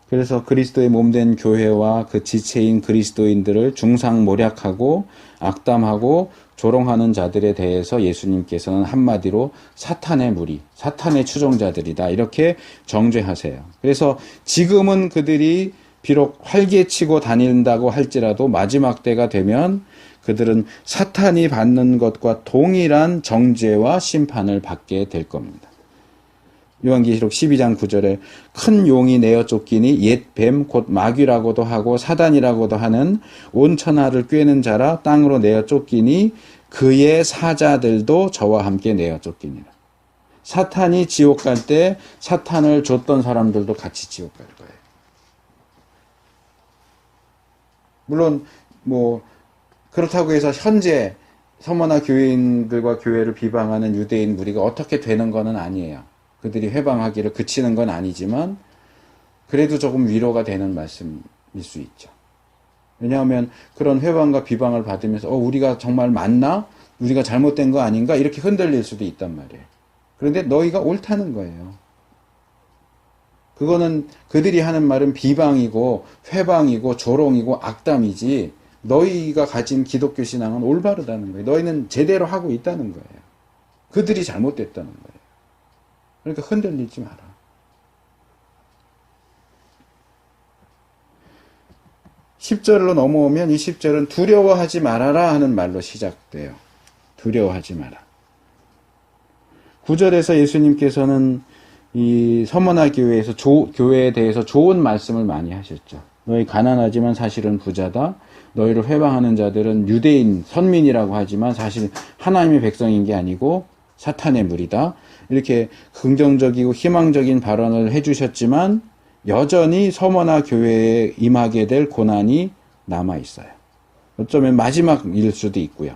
[SPEAKER 1] 그래서 그리스도의 몸된 교회와 그 지체인 그리스도인들을 중상모략하고 악담하고 조롱하는 자들에 대해서 예수님께서는 한마디로 사탄의 무리, 사탄의 추종자들이다 이렇게 정죄하세요. 그래서 지금은 그들이 비록 활개치고 다닌다고 할지라도 마지막 때가 되면 그들은 사탄이 받는 것과 동일한 정죄와 심판을 받게 될 겁니다. 요한계시록 12장 9절에 큰 용이 내어 쫓기니 옛 뱀 곧 마귀라고도 하고 사단이라고도 하는 온 천하를 꿰는 자라 땅으로 내어 쫓기니 그의 사자들도 저와 함께 내어 쫓기니라. 사탄이 지옥 갈 때 사탄을 줬던 사람들도 같이 지옥 갈 거예요. 물론 뭐 그렇다고 해서 현재 서머나 교인들과 교회를 비방하는 유대인 무리가 어떻게 되는 것은 아니에요. 그들이 회방하기를 그치는 건 아니지만 그래도 조금 위로가 되는 말씀일 수 있죠. 왜냐하면 그런 회방과 비방을 받으면서 우리가 정말 맞나? 우리가 잘못된 거 아닌가? 이렇게 흔들릴 수도 있단 말이에요. 그런데 너희가 옳다는 거예요. 그거는 그들이 하는 말은 비방이고 회방이고 조롱이고 악담이지 너희가 가진 기독교 신앙은 올바르다는 거예요. 너희는 제대로 하고 있다는 거예요. 그들이 잘못됐다는 거예요. 그러니까 흔들리지 마라. 10절로 넘어오면 이 10절은 두려워하지 말아라 하는 말로 시작돼요. 두려워하지 마라. 9절에서 예수님께서는 이 서머나 교회에서 교회에 대해서 좋은 말씀을 많이 하셨죠. 너희 가난하지만 사실은 부자다. 너희를 회방하는 자들은 유대인 선민이라고 하지만 사실 하나님의 백성인 게 아니고 사탄의 무리다. 이렇게 긍정적이고 희망적인 발언을 해주셨지만 여전히 서머나 교회에 임하게 될 고난이 남아 있어요. 어쩌면 마지막일 수도 있고요.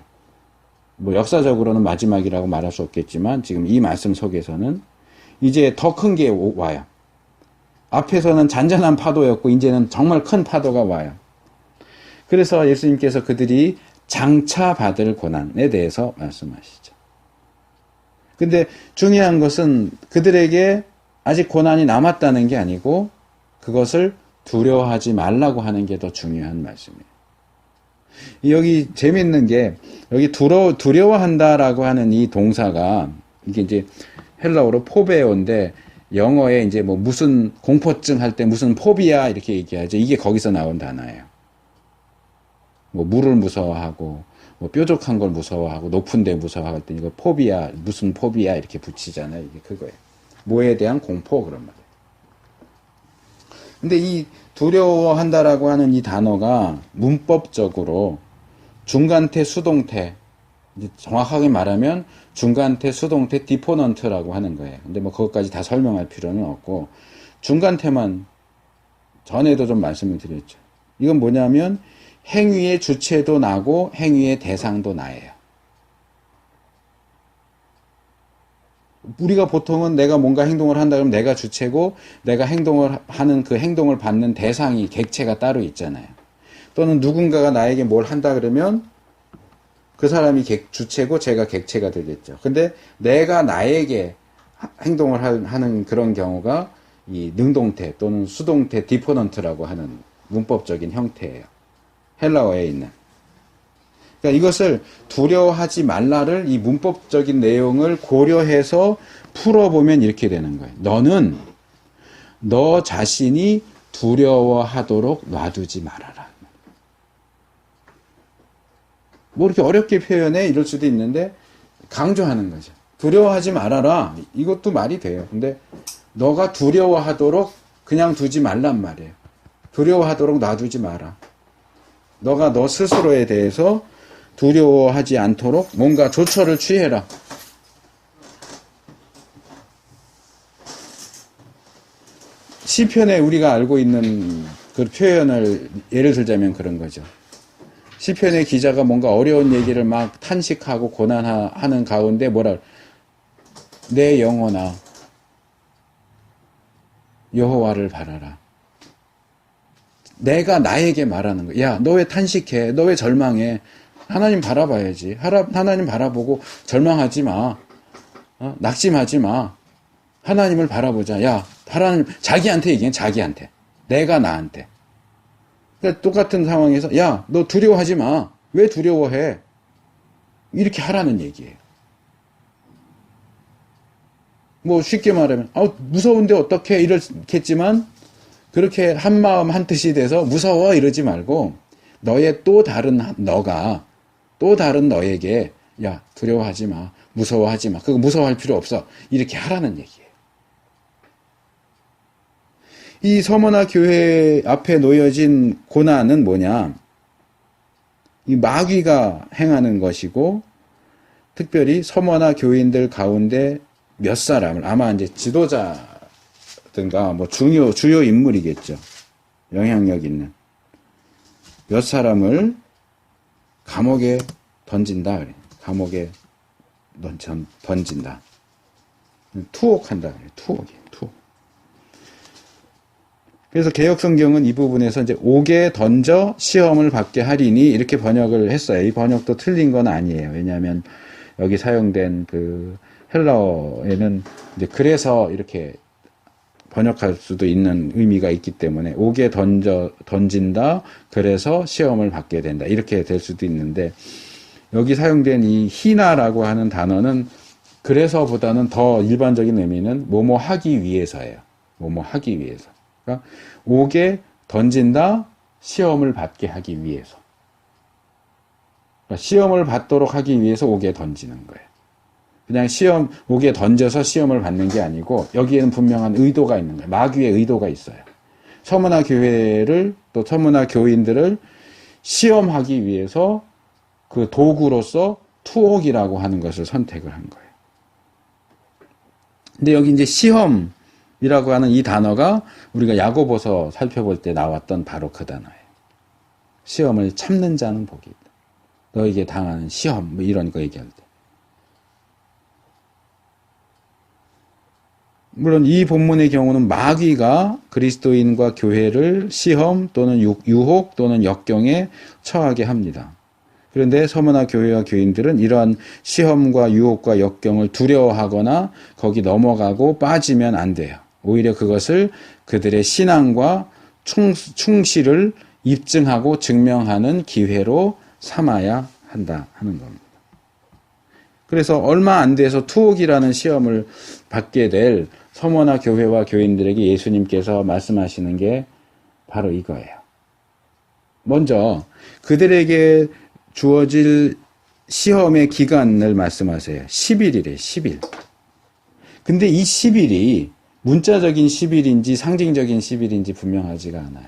[SPEAKER 1] 뭐 역사적으로는 마지막이라고 말할 수 없겠지만 지금 이 말씀 속에서는 이제 더 큰 게 와요. 앞에서는 잔잔한 파도였고 이제는 정말 큰 파도가 와요. 그래서 예수님께서 그들이 장차 받을 고난에 대해서 말씀하시죠. 근데 중요한 것은 그들에게 아직 고난이 남았다는 게 아니고 그것을 두려워하지 말라고 하는 게 더 중요한 말씀이에요. 여기 재밌는 게 여기 두려워한다라고 하는 이 동사가 이게 이제 헬라어로 포베오인데 영어에 이제 뭐 무슨 공포증 할 때 무슨 포비아 이렇게 얘기하죠. 이게 거기서 나온 단어예요. 뭐 물을 무서워하고 뭐 뾰족한 걸 무서워하고 높은 데 무서워할 때 이거 포비아 무슨 포비아 이렇게 붙이잖아요. 이게 그거예요. 뭐에 대한 공포 그런 말이에요. 근데 이 두려워한다라고 하는 이 단어가 문법적으로 중간태 수동태 정확하게 말하면 중간태 수동태 디포넌트라고 하는 거예요. 근데 뭐 그것까지 다 설명할 필요는 없고 중간태만 전에도 좀 말씀을 드렸죠. 이건 뭐냐면 행위의 주체도 나고 행위의 대상도 나예요. 우리가 보통은 내가 뭔가 행동을 한다 그러면 내가 주체고 내가 행동을 하는 그 행동을 받는 대상이 객체가 따로 있잖아요. 또는 누군가가 나에게 뭘 한다 그러면 그 사람이 주체고 제가 객체가 되겠죠. 근데 내가 나에게 행동을 하는 그런 경우가 이 능동태 또는 수동태 디포넌트라고 하는 문법적인 형태예요. 헬라어에 있는. 그러니까 이것을 두려워하지 말라를 이 문법적인 내용을 고려해서 풀어보면 이렇게 되는 거예요. 너는 너 자신이 두려워하도록 놔두지 말아라. 뭐 이렇게 어렵게 표현해 이럴 수도 있는데 강조하는 거죠. 두려워하지 말아라. 이것도 말이 돼요. 근데 너가 두려워하도록 그냥 두지 말란 말이에요. 두려워하도록 놔두지 마라. 너가 너 스스로에 대해서 두려워하지 않도록 뭔가 조처를 취해라. 시편에 우리가 알고 있는 그 표현을 예를 들자면 그런 거죠. 시편의 기자가 뭔가 어려운 얘기를 막 탄식하고 고난하는 가운데 뭐라 내 영혼아 여호와를 바라라. 내가 나에게 말하는 거야. 야, 너 왜 탄식해? 너 왜 절망해? 하나님 바라봐야지. 하나님 바라보고 절망하지 마. 낙심하지 마. 하나님을 바라보자. 야, 하나님 자기한테 얘기해. 자기한테. 내가 나한테. 그러니까 똑같은 상황에서 야, 너 두려워하지 마. 왜 두려워해? 이렇게 하라는 얘기예요. 뭐 쉽게 말하면 무서운데 어떡해 이렇겠지만 그렇게 한마음 한뜻이 돼서 무서워 이러지 말고 너의 또 다른 너가 또 다른 너에게 야 두려워하지 마 무서워하지 마 그거 무서워할 필요 없어 이렇게 하라는 얘기예요. 이 서머나 교회 앞에 놓여진 고난은 뭐냐? 이 마귀가 행하는 것이고 특별히 서머나 교인들 가운데 몇 사람을 아마 이제 지도자든가 뭐 주요 인물이겠죠. 영향력 있는 몇 사람을 감옥에 던진다. 그래. 감옥에 던진다. 투옥한다. 그래. 투옥이에요. 투옥. 그래서 개역성경은 이 부분에서 이제 옥에 던져 시험을 받게 하리니 이렇게 번역을 했어요. 이 번역도 틀린 건 아니에요. 왜냐하면 여기 사용된 그 헬라어에는 이제 그래서 이렇게 번역할 수도 있는 의미가 있기 때문에 옥에 던진다, 그래서 시험을 받게 된다, 이렇게 될 수도 있는데, 여기 사용된 이 희나라고 하는 단어는 그래서보다는 더 일반적인 의미는 뭐뭐 하기 위해서예요. 뭐뭐 하기 위해서. 그러니까 옥에 던진다, 시험을 받게 하기 위해서. 그러니까 시험을 받도록 하기 위해서 옥에 던지는 거예요. 그냥 옥에 던져서 시험을 받는 게 아니고 여기에는 분명한 의도가 있는 거예요. 마귀의 의도가 있어요. 서문화 교회를, 또 서문화 교인들을 시험하기 위해서 그 도구로서 투옥이라고 하는 것을 선택을 한 거예요. 근데 여기 이제 시험이라고 하는 이 단어가 우리가 야고보서 살펴볼 때 나왔던 바로 그 단어예요. 시험을 참는 자는 복이 있다. 너에게 당하는 시험, 뭐 이런 거 얘기할 때. 물론 이 본문의 경우는 마귀가 그리스도인과 교회를 시험 또는 유혹 또는 역경에 처하게 합니다. 그런데 서문화 교회와 교인들은 이러한 시험과 유혹과 역경을 두려워하거나 거기 넘어가고 빠지면 안 돼요. 오히려 그것을 그들의 신앙과 충실을 입증하고 증명하는 기회로 삼아야 한다 하는 겁니다. 그래서 얼마 안 돼서 투옥이라는 시험을 받게 될 서문화 교회와 교인들에게 예수님께서 말씀하시는 게 바로 이거예요. 먼저 그들에게 주어질 시험의 기간을 말씀하세요. 10일이래, 10일. 근데 이 10일이 문자적인 10일인지 상징적인 10일인지 분명하지가 않아요.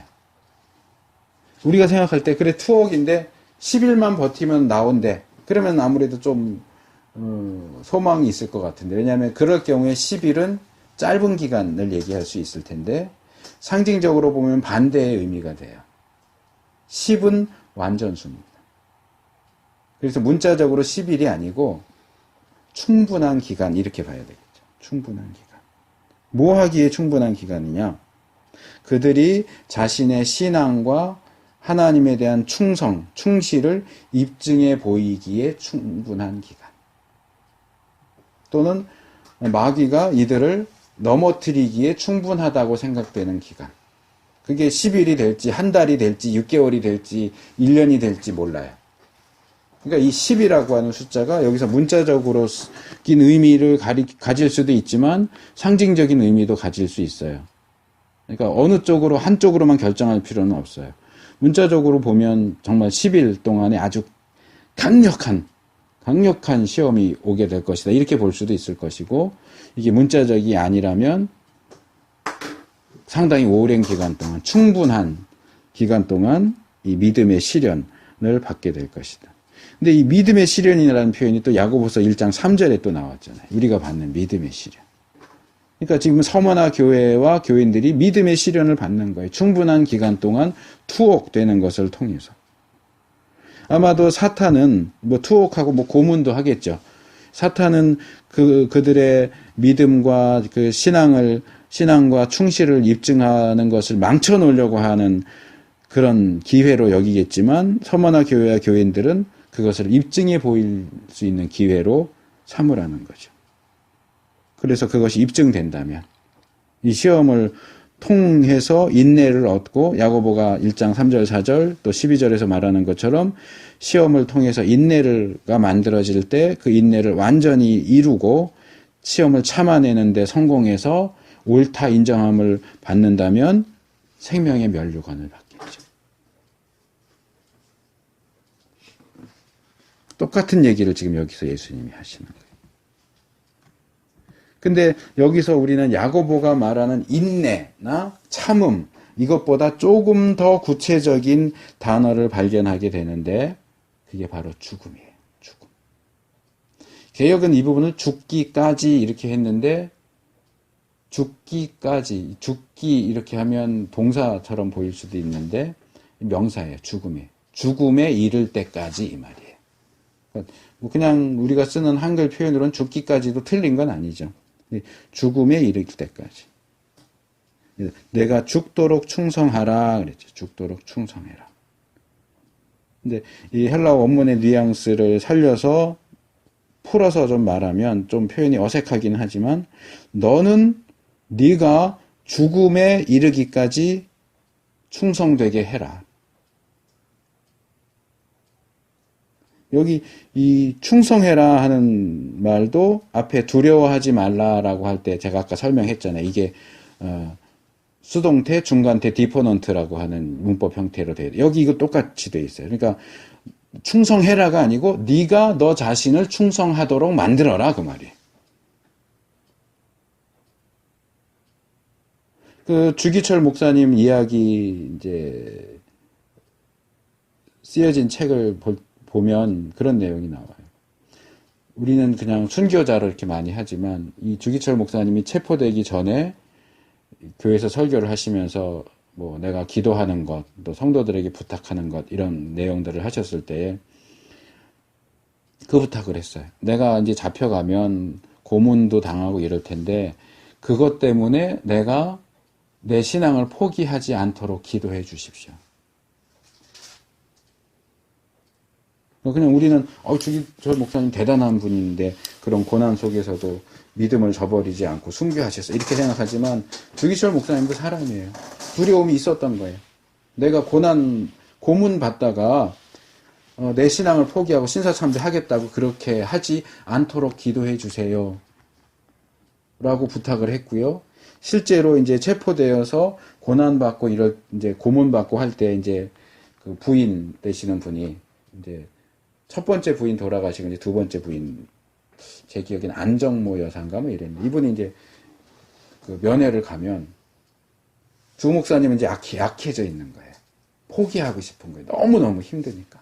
[SPEAKER 1] 우리가 생각할 때 그래 투옥인데 10일만 버티면 나온대. 그러면 아무래도 좀 소망이 있을 것 같은데, 왜냐하면 그럴 경우에 10일은 짧은 기간을 얘기할 수 있을 텐데 상징적으로 보면 반대의 의미가 돼요. 10은 완전수입니다. 그래서 문자적으로 10일이 아니고 충분한 기간, 이렇게 봐야 되겠죠. 충분한 기간. 뭐 하기에 충분한 기간이냐? 그들이 자신의 신앙과 하나님에 대한 충성, 충실을 입증해 보이기에 충분한 기간. 또는 마귀가 이들을 넘어뜨리기에 충분하다고 생각되는 기간. 그게 10일이 될지, 한 달이 될지, 6개월이 될지, 1년이 될지 몰라요. 그러니까 이 10이라고 하는 숫자가 여기서 문자적으로 낀 의미를 가질 수도 있지만 상징적인 의미도 가질 수 있어요. 그러니까 어느 쪽으로, 한쪽으로만 결정할 필요는 없어요. 문자적으로 보면 정말 10일 동안에 아주 강력한 시험이 오게 될 것이다, 이렇게 볼 수도 있을 것이고, 이게 문자적이 아니라면 상당히 오랜 기간 동안, 충분한 기간 동안 이 믿음의 시련을 받게 될 것이다. 근데 이 믿음의 시련이라는 표현이 또 야고보서 1장 3절에 또 나왔잖아요. 우리가 받는 믿음의 시련. 그러니까 지금 서문화 교회와 교인들이 믿음의 시련을 받는 거예요. 충분한 기간 동안 투옥되는 것을 통해서. 아마도 사탄은 투옥하고 고문도 하겠죠. 사탄은 그들의 믿음과 그 신앙과 충실을 입증하는 것을 망쳐 놓으려고 하는 그런 기회로 여기겠지만, 서문화 교회와 교인들은 그것을 입증해 보일 수 있는 기회로 삼으라는 거죠. 그래서 그것이 입증된다면 이 시험을 통해서 인내를 얻고, 야고보가 1장 3절 4절 또 12절에서 말하는 것처럼 시험을 통해서 인내가 만들어질 때 그 인내를 완전히 이루고 시험을 참아내는 데 성공해서 옳다 인정함을 받는다면 생명의 면류관을 받겠죠. 똑같은 얘기를 지금 여기서 예수님이 하시는 거예요. 근데 여기서 우리는 야고보가 말하는 인내나 참음, 이것보다 조금 더 구체적인 단어를 발견하게 되는데 그게 바로 죽음이에요. 죽음. 개역은 이 부분을 죽기까지 이렇게 했는데, 죽기까지, 죽기 이렇게 하면 동사처럼 보일 수도 있는데 명사예요. 죽음에 이를 때까지, 이 말이에요. 그냥 우리가 쓰는 한글 표현으로는 죽기까지도 틀린 건 아니죠. 죽음에 이를 때까지. 내가 죽도록 충성하라 그랬죠. 죽도록 충성해라. 근데 이 헬라어 원문의 뉘앙스를 살려서 풀어서 좀 말하면 좀 표현이 어색하긴 하지만 너는 네가 죽음에 이르기까지 충성되게 해라. 여기 이 충성해라 하는 말도 앞에 두려워하지 말라라고 할 때 제가 아까 설명했잖아요. 이게 수동태, 중간태, 디포넌트라고 하는 문법 형태로 되어 있어요. 여기 이거 똑같이 되어 있어요. 그러니까 충성해라가 아니고 네가 너 자신을 충성하도록 만들어라 그 말이에요. 그 주기철 목사님 이야기 이제 쓰여진 책을 보면 그런 내용이 나와요. 우리는 그냥 순교자를 이렇게 많이 하지만 이 주기철 목사님이 체포되기 전에 교회에서 설교를 하시면서 뭐 내가 기도하는 것, 또 성도들에게 부탁하는 것 이런 내용들을 하셨을 때에 그 부탁을 했어요. 내가 이제 잡혀가면 고문도 당하고 이럴 텐데 그것 때문에 내가 내 신앙을 포기하지 않도록 기도해 주십시오. 그냥 우리는 주기철 목사님 대단한 분인데 그런 고난 속에서도 믿음을 저버리지 않고 순교하셨어 이렇게 생각하지만 주기철 목사님도 사람이에요. 두려움이 있었던 거예요. 내가 고문 받다가 내 신앙을 포기하고 신사참배하겠다고 그렇게 하지 않도록 기도해 주세요 라고 부탁을 했고요. 실제로 이제 체포되어서 고난받고 이제 고문받고 할 때 이제 그 부인 되시는 분이 이제 첫 번째 부인 돌아가시고 이제 두 번째 부인 제 기억에는 안정모 여사인가 뭐 이랬는데 이분이 이제 그 면회를 가면 주 목사님은 이제 약해져 있는 거예요. 포기하고 싶은 거예요. 너무너무 힘드니까.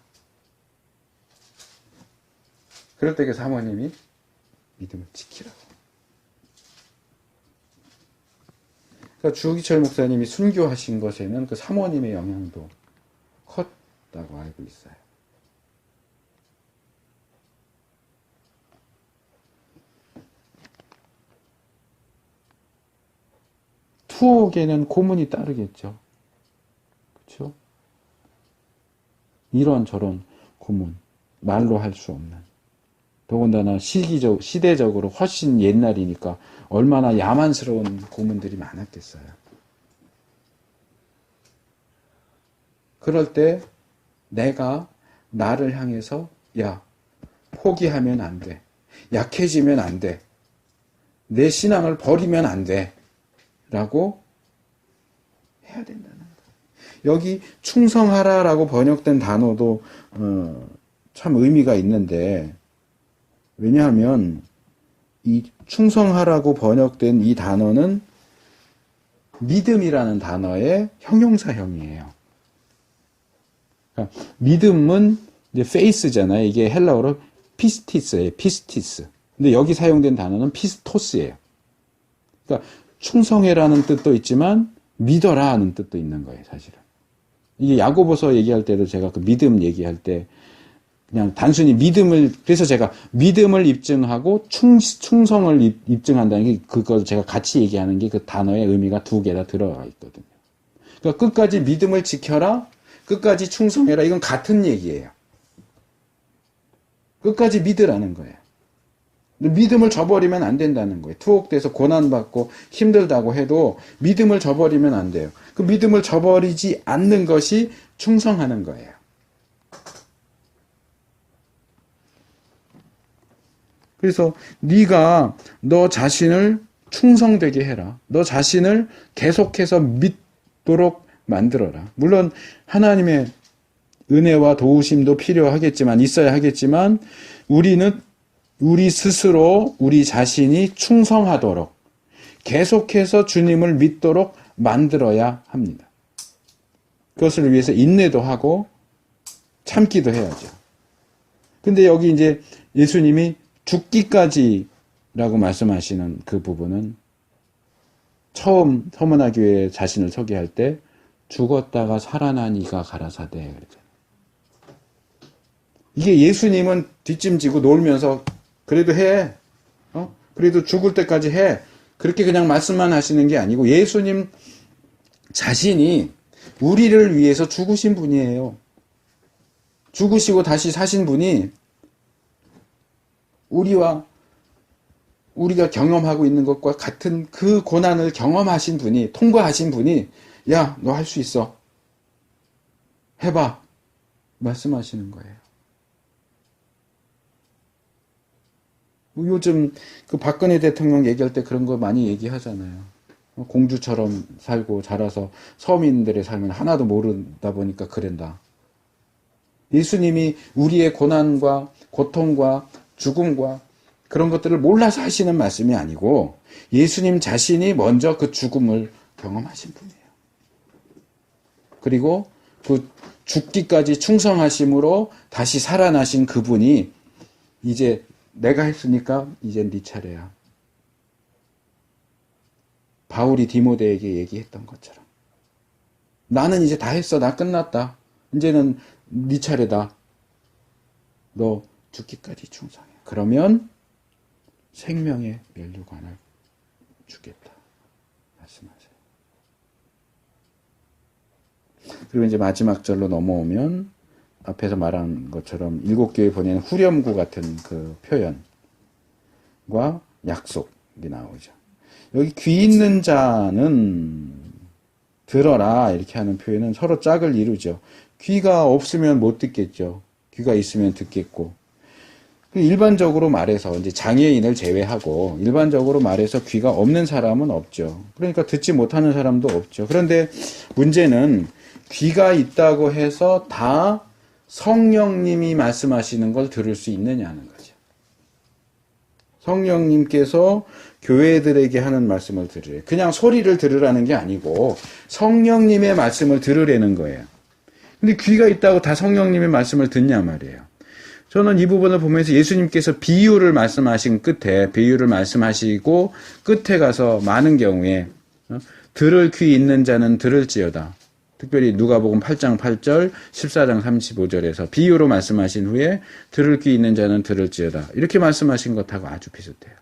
[SPEAKER 1] 그럴 때 그 사모님이 믿음을 지키라고. 그러니까 주기철 목사님이 순교하신 것에는 그 사모님의 영향도 컸다고 알고 있어요. 투옥에는 고문이 따르겠죠. 그렇죠? 이런 저런 고문, 말로 할 수 없는. 더군다나 시대적으로 훨씬 옛날이니까 얼마나 야만스러운 고문들이 많았겠어요. 그럴 때 내가 나를 향해서 야, 포기하면 안 돼. 약해지면 안 돼. 내 신앙을 버리면 안 돼. 라고 해야 된다는 거예요. 여기 충성하라라고 번역된 단어도 참 의미가 있는데 왜냐하면 이 충성하라고 번역된 이 단어는 믿음이라는 단어의 형용사형이에요. 그러니까 믿음은 이제 faith잖아요. 이게 헬라어로 피스티스예요. 피스티스. 근데 여기 사용된 단어는 피스토스예요. 그러니까 충성해라는 뜻도 있지만 믿어라 하는 뜻도 있는 거예요, 사실은. 이게 야고보서 얘기할 때도 제가 그 믿음 얘기할 때 그냥 단순히 그래서 제가 믿음을 입증하고 충성을 입증한다는 게 그걸 제가 같이 얘기하는 게 그 단어의 의미가 두 개 다 들어가 있거든요. 그러니까 끝까지 믿음을 지켜라, 끝까지 충성해라, 이건 같은 얘기예요. 끝까지 믿으라는 거예요. 믿음을 저버리면 안 된다는 거예요. 투옥돼서 고난받고 힘들다고 해도 믿음을 저버리면 안 돼요. 그 믿음을 저버리지 않는 것이 충성하는 거예요. 그래서 네가 너 자신을 충성되게 해라. 너 자신을 계속해서 믿도록 만들어라. 물론 하나님의 은혜와 도우심도 있어야 하겠지만 우리는 우리 스스로 우리 자신이 충성하도록 계속해서 주님을 믿도록 만들어야 합니다. 그것을 위해서 인내도 하고 참기도 해야죠. 근데 여기 이제 예수님이 죽기까지라고 말씀하시는 그 부분은 처음 서문화교회 자신을 소개할 때 죽었다가 살아난 이가 가라사대 그러잖아요. 이게 예수님은 뒷짐지고 놀면서 그래도 해. 그래도 죽을 때까지 해. 그렇게 그냥 말씀만 하시는 게 아니고 예수님 자신이 우리를 위해서 죽으신 분이에요. 죽으시고 다시 사신 분이 우리가 경험하고 있는 것과 같은 그 고난을 경험하신 분이, 통과하신 분이, 야, 너 할 수 있어. 해봐. 말씀하시는 거예요. 요즘 그 박근혜 대통령 얘기할 때 그런 거 많이 얘기하잖아요. 공주처럼 살고 자라서 서민들의 삶을 하나도 모르다 보니까 그런다. 예수님이 우리의 고난과 고통과 죽음과 그런 것들을 몰라서 하시는 말씀이 아니고 예수님 자신이 먼저 그 죽음을 경험하신 분이에요. 그리고 그 죽기까지 충성하심으로 다시 살아나신 그분이 이제 내가 했으니까 이제 네 차례야. 바울이 디모데에게 얘기했던 것처럼 나는 이제 다 했어. 나 끝났다. 이제는 네 차례다. 너 죽기까지 충성해. 그러면 생명의 면류관을 주겠다. 말씀하세요. 그리고 이제 마지막 절로 넘어오면 앞에서 말한 것처럼 7교회 보내는 후렴구 같은 그 표현과 약속이 나오죠. 여기 귀 있는 자는 들어라 이렇게 하는 표현은 서로 짝을 이루죠. 귀가 없으면 못 듣겠죠. 귀가 있으면 듣겠고. 일반적으로 말해서 이제 장애인을 제외하고 일반적으로 말해서 귀가 없는 사람은 없죠. 그러니까 듣지 못하는 사람도 없죠. 그런데 문제는 귀가 있다고 해서 다 성령님이 말씀하시는 걸 들을 수 있느냐는 거죠. 성령님께서 교회들에게 하는 말씀을 들으래요. 그냥 소리를 들으라는 게 아니고 성령님의 말씀을 들으라는 거예요. 근데 귀가 있다고 다 성령님의 말씀을 듣냐 말이에요. 저는 이 부분을 보면서 예수님께서 비유를 말씀하시고 끝에 가서 많은 경우에 들을 귀 있는 자는 들을지어다. 특별히 누가복음 8장 8절, 14장 35절에서 비유로 말씀하신 후에 들을 귀 있는 자는 들을지어다. 이렇게 말씀하신 것하고 아주 비슷해요.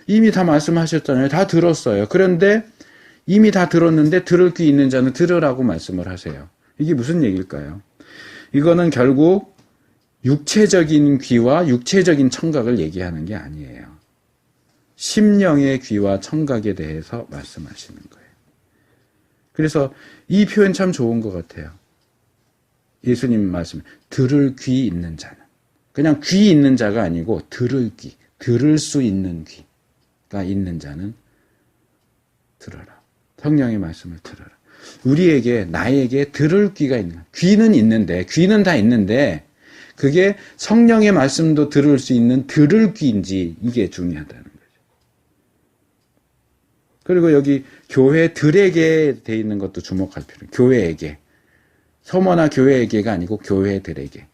[SPEAKER 1] 이미 다 말씀하셨잖아요. 다 들었어요. 그런데 이미 다 들었는데 들을 귀 있는 자는 들으라고 말씀을 하세요. 이게 무슨 얘기일까요? 이거는 결국 육체적인 귀와 육체적인 청각을 얘기하는 게 아니에요. 심령의 귀와 청각에 대해서 말씀하시는 거예요. 그래서 이 표현 참 좋은 것 같아요. 예수님 말씀, 들을 귀 있는 자는. 그냥 귀 있는 자가 아니고 들을 귀, 들을 수 있는 귀가 있는 자는 들어라. 성령의 말씀을 들어라. 우리에게, 나에게 들을 귀가 있는 거예요. 귀는 다 있는데 그게 성령의 말씀도 들을 수 있는 들을 귀인지 이게 중요하다는 거죠. 그리고 여기 교회들에게 돼 있는 것도 주목할 필요해요. 교회에게. 서머나 교회에게가 아니고 교회들에게.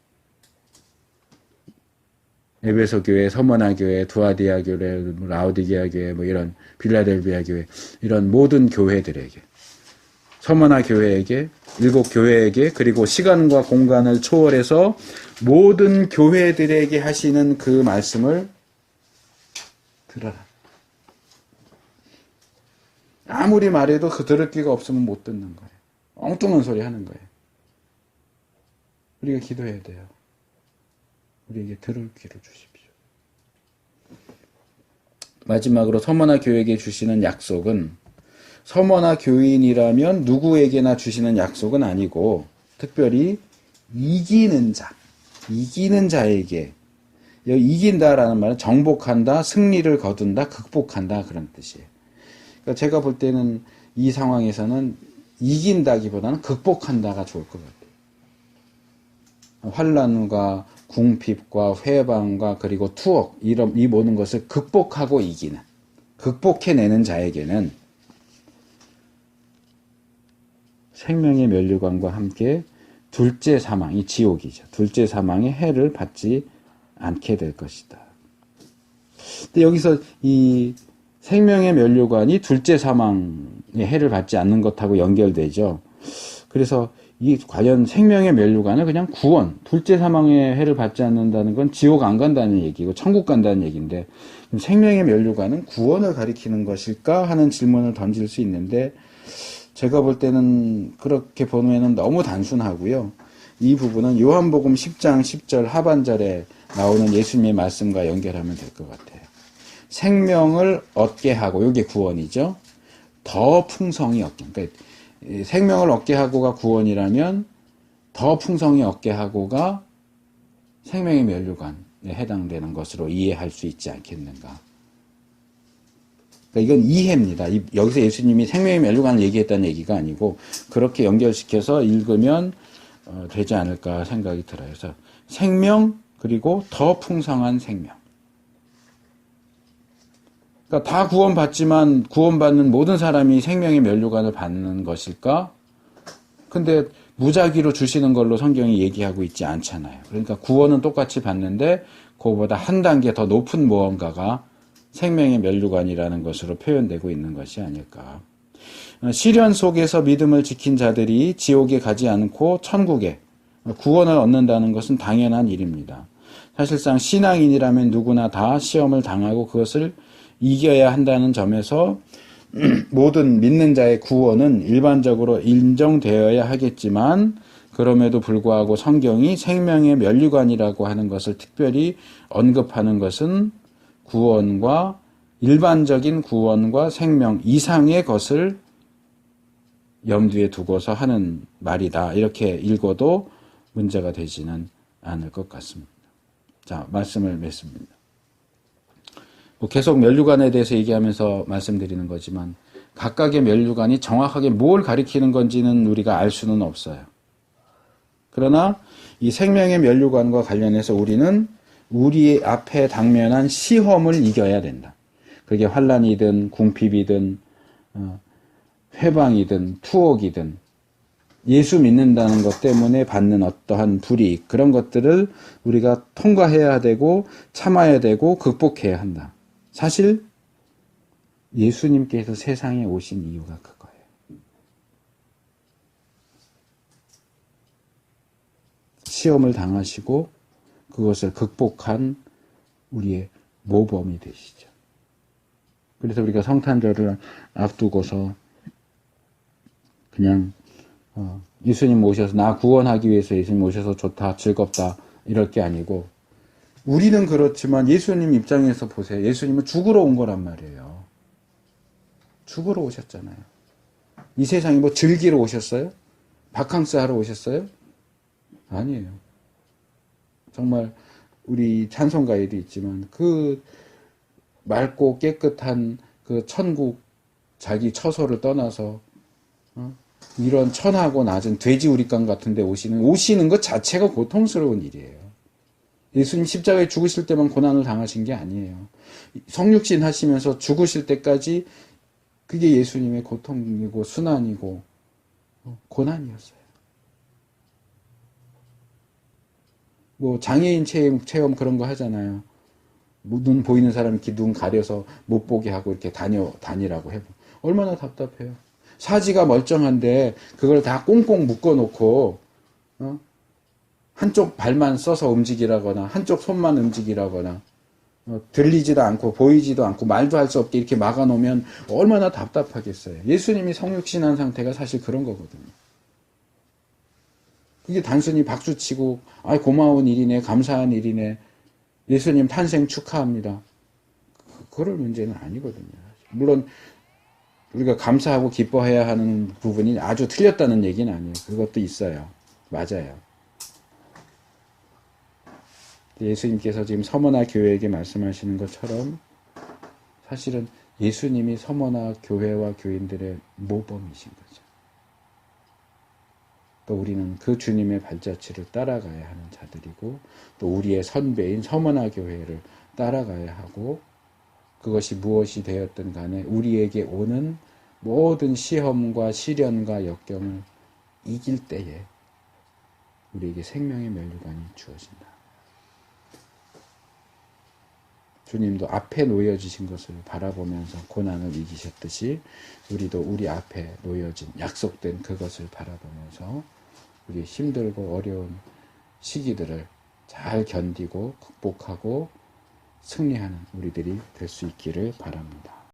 [SPEAKER 1] 에베소 교회, 서머나 교회, 두아디아 교회, 라오디게아 교회, 이런 빌라델비아 교회, 이런 모든 교회들에게. 서머나 교회에게, 7교회에게, 그리고 시간과 공간을 초월해서 모든 교회들에게 하시는 그 말씀을 들어라. 아무리 말해도 그 들을 귀가 없으면 못 듣는 거예요. 엉뚱한 소리 하는 거예요. 우리가 기도해야 돼요. 우리에게 들을 귀를 주십시오. 마지막으로 서머나 교회에게 주시는 약속은 서머나 교인이라면 누구에게나 주시는 약속은 아니고 특별히 이기는 자에게, 이긴다라는 말은 정복한다, 승리를 거둔다, 극복한다 그런 뜻이에요. 그러니까 제가 볼 때는 이 상황에서는 이긴다기보다는 극복한다가 좋을 것 같아요. 환난과 궁핍과 회방과 그리고 투옥 이 모든 것을 극복하고 이기는, 극복해내는 자에게는 생명의 면류관과 함께 둘째 사망, 이 지옥이죠. 둘째 사망의 해를 받지 않게 될 것이다. 근데 여기서 이 생명의 면류관이 둘째 사망의 해를 받지 않는 것하고 연결되죠. 그래서 이 과연 생명의 면류관을 그냥 구원, 둘째 사망의 해를 받지 않는다는 건 지옥 안 간다는 얘기고 천국 간다는 얘기인데 생명의 면류관은 구원을 가리키는 것일까 하는 질문을 던질 수 있는데 제가 볼 때는 그렇게 보면은 너무 단순하고요. 이 부분은 요한복음 10장 10절 하반절에 나오는 예수님의 말씀과 연결하면 될 것 같아요. 생명을 얻게 하고, 이게 구원이죠. 더 풍성히 얻게. 그러니까 생명을 얻게 하고가 구원이라면 더 풍성히 얻게 하고가 생명의 면류관에 해당되는 것으로 이해할 수 있지 않겠는가. 그러니까 이건 이해입니다. 여기서 예수님이 생명의 면류관을 얘기했다는 얘기가 아니고 그렇게 연결시켜서 읽으면 되지 않을까 생각이 들어요. 그래서 생명 그리고 더 풍성한 생명. 그러니까 다 구원받지만 구원받는 모든 사람이 생명의 면류관을 받는 것일까? 근데 무작위로 주시는 걸로 성경이 얘기하고 있지 않잖아요. 그러니까 구원은 똑같이 받는데 그거보다 한 단계 더 높은 무언가가 생명의 면류관이라는 것으로 표현되고 있는 것이 아닐까. 시련 속에서 믿음을 지킨 자들이 지옥에 가지 않고 천국에 구원을 얻는다는 것은 당연한 일입니다. 사실상 신앙인이라면 누구나 다 시험을 당하고 그것을 이겨야 한다는 점에서 모든 믿는 자의 구원은 일반적으로 인정되어야 하겠지만 그럼에도 불구하고 성경이 생명의 면류관이라고 하는 것을 특별히 언급하는 것은 구원과 일반적인 구원과 생명 이상의 것을 염두에 두고서 하는 말이다. 이렇게 읽어도 문제가 되지는 않을 것 같습니다. 자, 말씀을 맺습니다. 계속 면류관에 대해서 얘기하면서 말씀드리는 거지만 각각의 면류관이 정확하게 뭘 가리키는 건지는 우리가 알 수는 없어요. 그러나 이 생명의 면류관과 관련해서 우리는 우리 앞에 당면한 시험을 이겨야 된다. 그게 환난이든 궁핍이든 회방이든 투옥이든 예수 믿는다는 것 때문에 받는 어떠한 불이익 그런 것들을 우리가 통과해야 되고 참아야 되고 극복해야 한다. 사실 예수님께서 세상에 오신 이유가 그거예요. 시험을 당하시고 그것을 극복한 우리의 모범이 되시죠. 그래서 우리가 성탄절을 앞두고서 그냥 예수님 오셔서 나 구원하기 위해서 예수님 오셔서 좋다 즐겁다 이럴 게 아니고 우리는 그렇지만 예수님 입장에서 보세요. 예수님은 죽으러 온 거란 말이에요. 죽으러 오셨잖아요. 이 세상에 뭐 즐기러 오셨어요? 바캉스 하러 오셨어요? 아니에요. 정말 우리 찬송가에도 있지만 그 맑고 깨끗한 그 천국 자기 처소를 떠나서 이런 천하고 낮은 돼지 우리강 같은 데 오시는 것 자체가 고통스러운 일이에요. 예수님 십자가에 죽으실 때만 고난을 당하신 게 아니에요. 성육신 하시면서 죽으실 때까지 그게 예수님의 고통이고 순환이고 고난이었어요. 뭐 장애인 체험 그런 거 하잖아요. 눈 보이는 사람 이렇게 눈 가려서 못 보게 하고 이렇게 다니라고 해보. 얼마나 답답해요. 사지가 멀쩡한데 그걸 다 꽁꽁 묶어놓고 한쪽 발만 써서 움직이라거나 한쪽 손만 움직이라거나 들리지도 않고 보이지도 않고 말도 할 수 없게 이렇게 막아놓으면 얼마나 답답하겠어요. 예수님이 성육신한 상태가 사실 그런 거거든요. 이게 단순히 박수치고 고마운 일이네 감사한 일이네 예수님 탄생 축하합니다. 그럴 문제는 아니거든요. 물론 우리가 감사하고 기뻐해야 하는 부분이 아주 틀렸다는 얘기는 아니에요. 그것도 있어요. 맞아요. 예수님께서 지금 서머나 교회에게 말씀하시는 것처럼 사실은 예수님이 서머나 교회와 교인들의 모범이신 거죠. 또 우리는 그 주님의 발자취를 따라가야 하는 자들이고 또 우리의 선배인 서머나 교회를 따라가야 하고 그것이 무엇이 되었든 간에 우리에게 오는 모든 시험과 시련과 역경을 이길 때에 우리에게 생명의 면류관이 주어진다. 주님도 앞에 놓여지신 것을 바라보면서 고난을 이기셨듯이 우리도 우리 앞에 놓여진 약속된 그것을 바라보면서 우리의 힘들고 어려운 시기들을 잘 견디고 극복하고 승리하는 우리들이 될 수 있기를 바랍니다.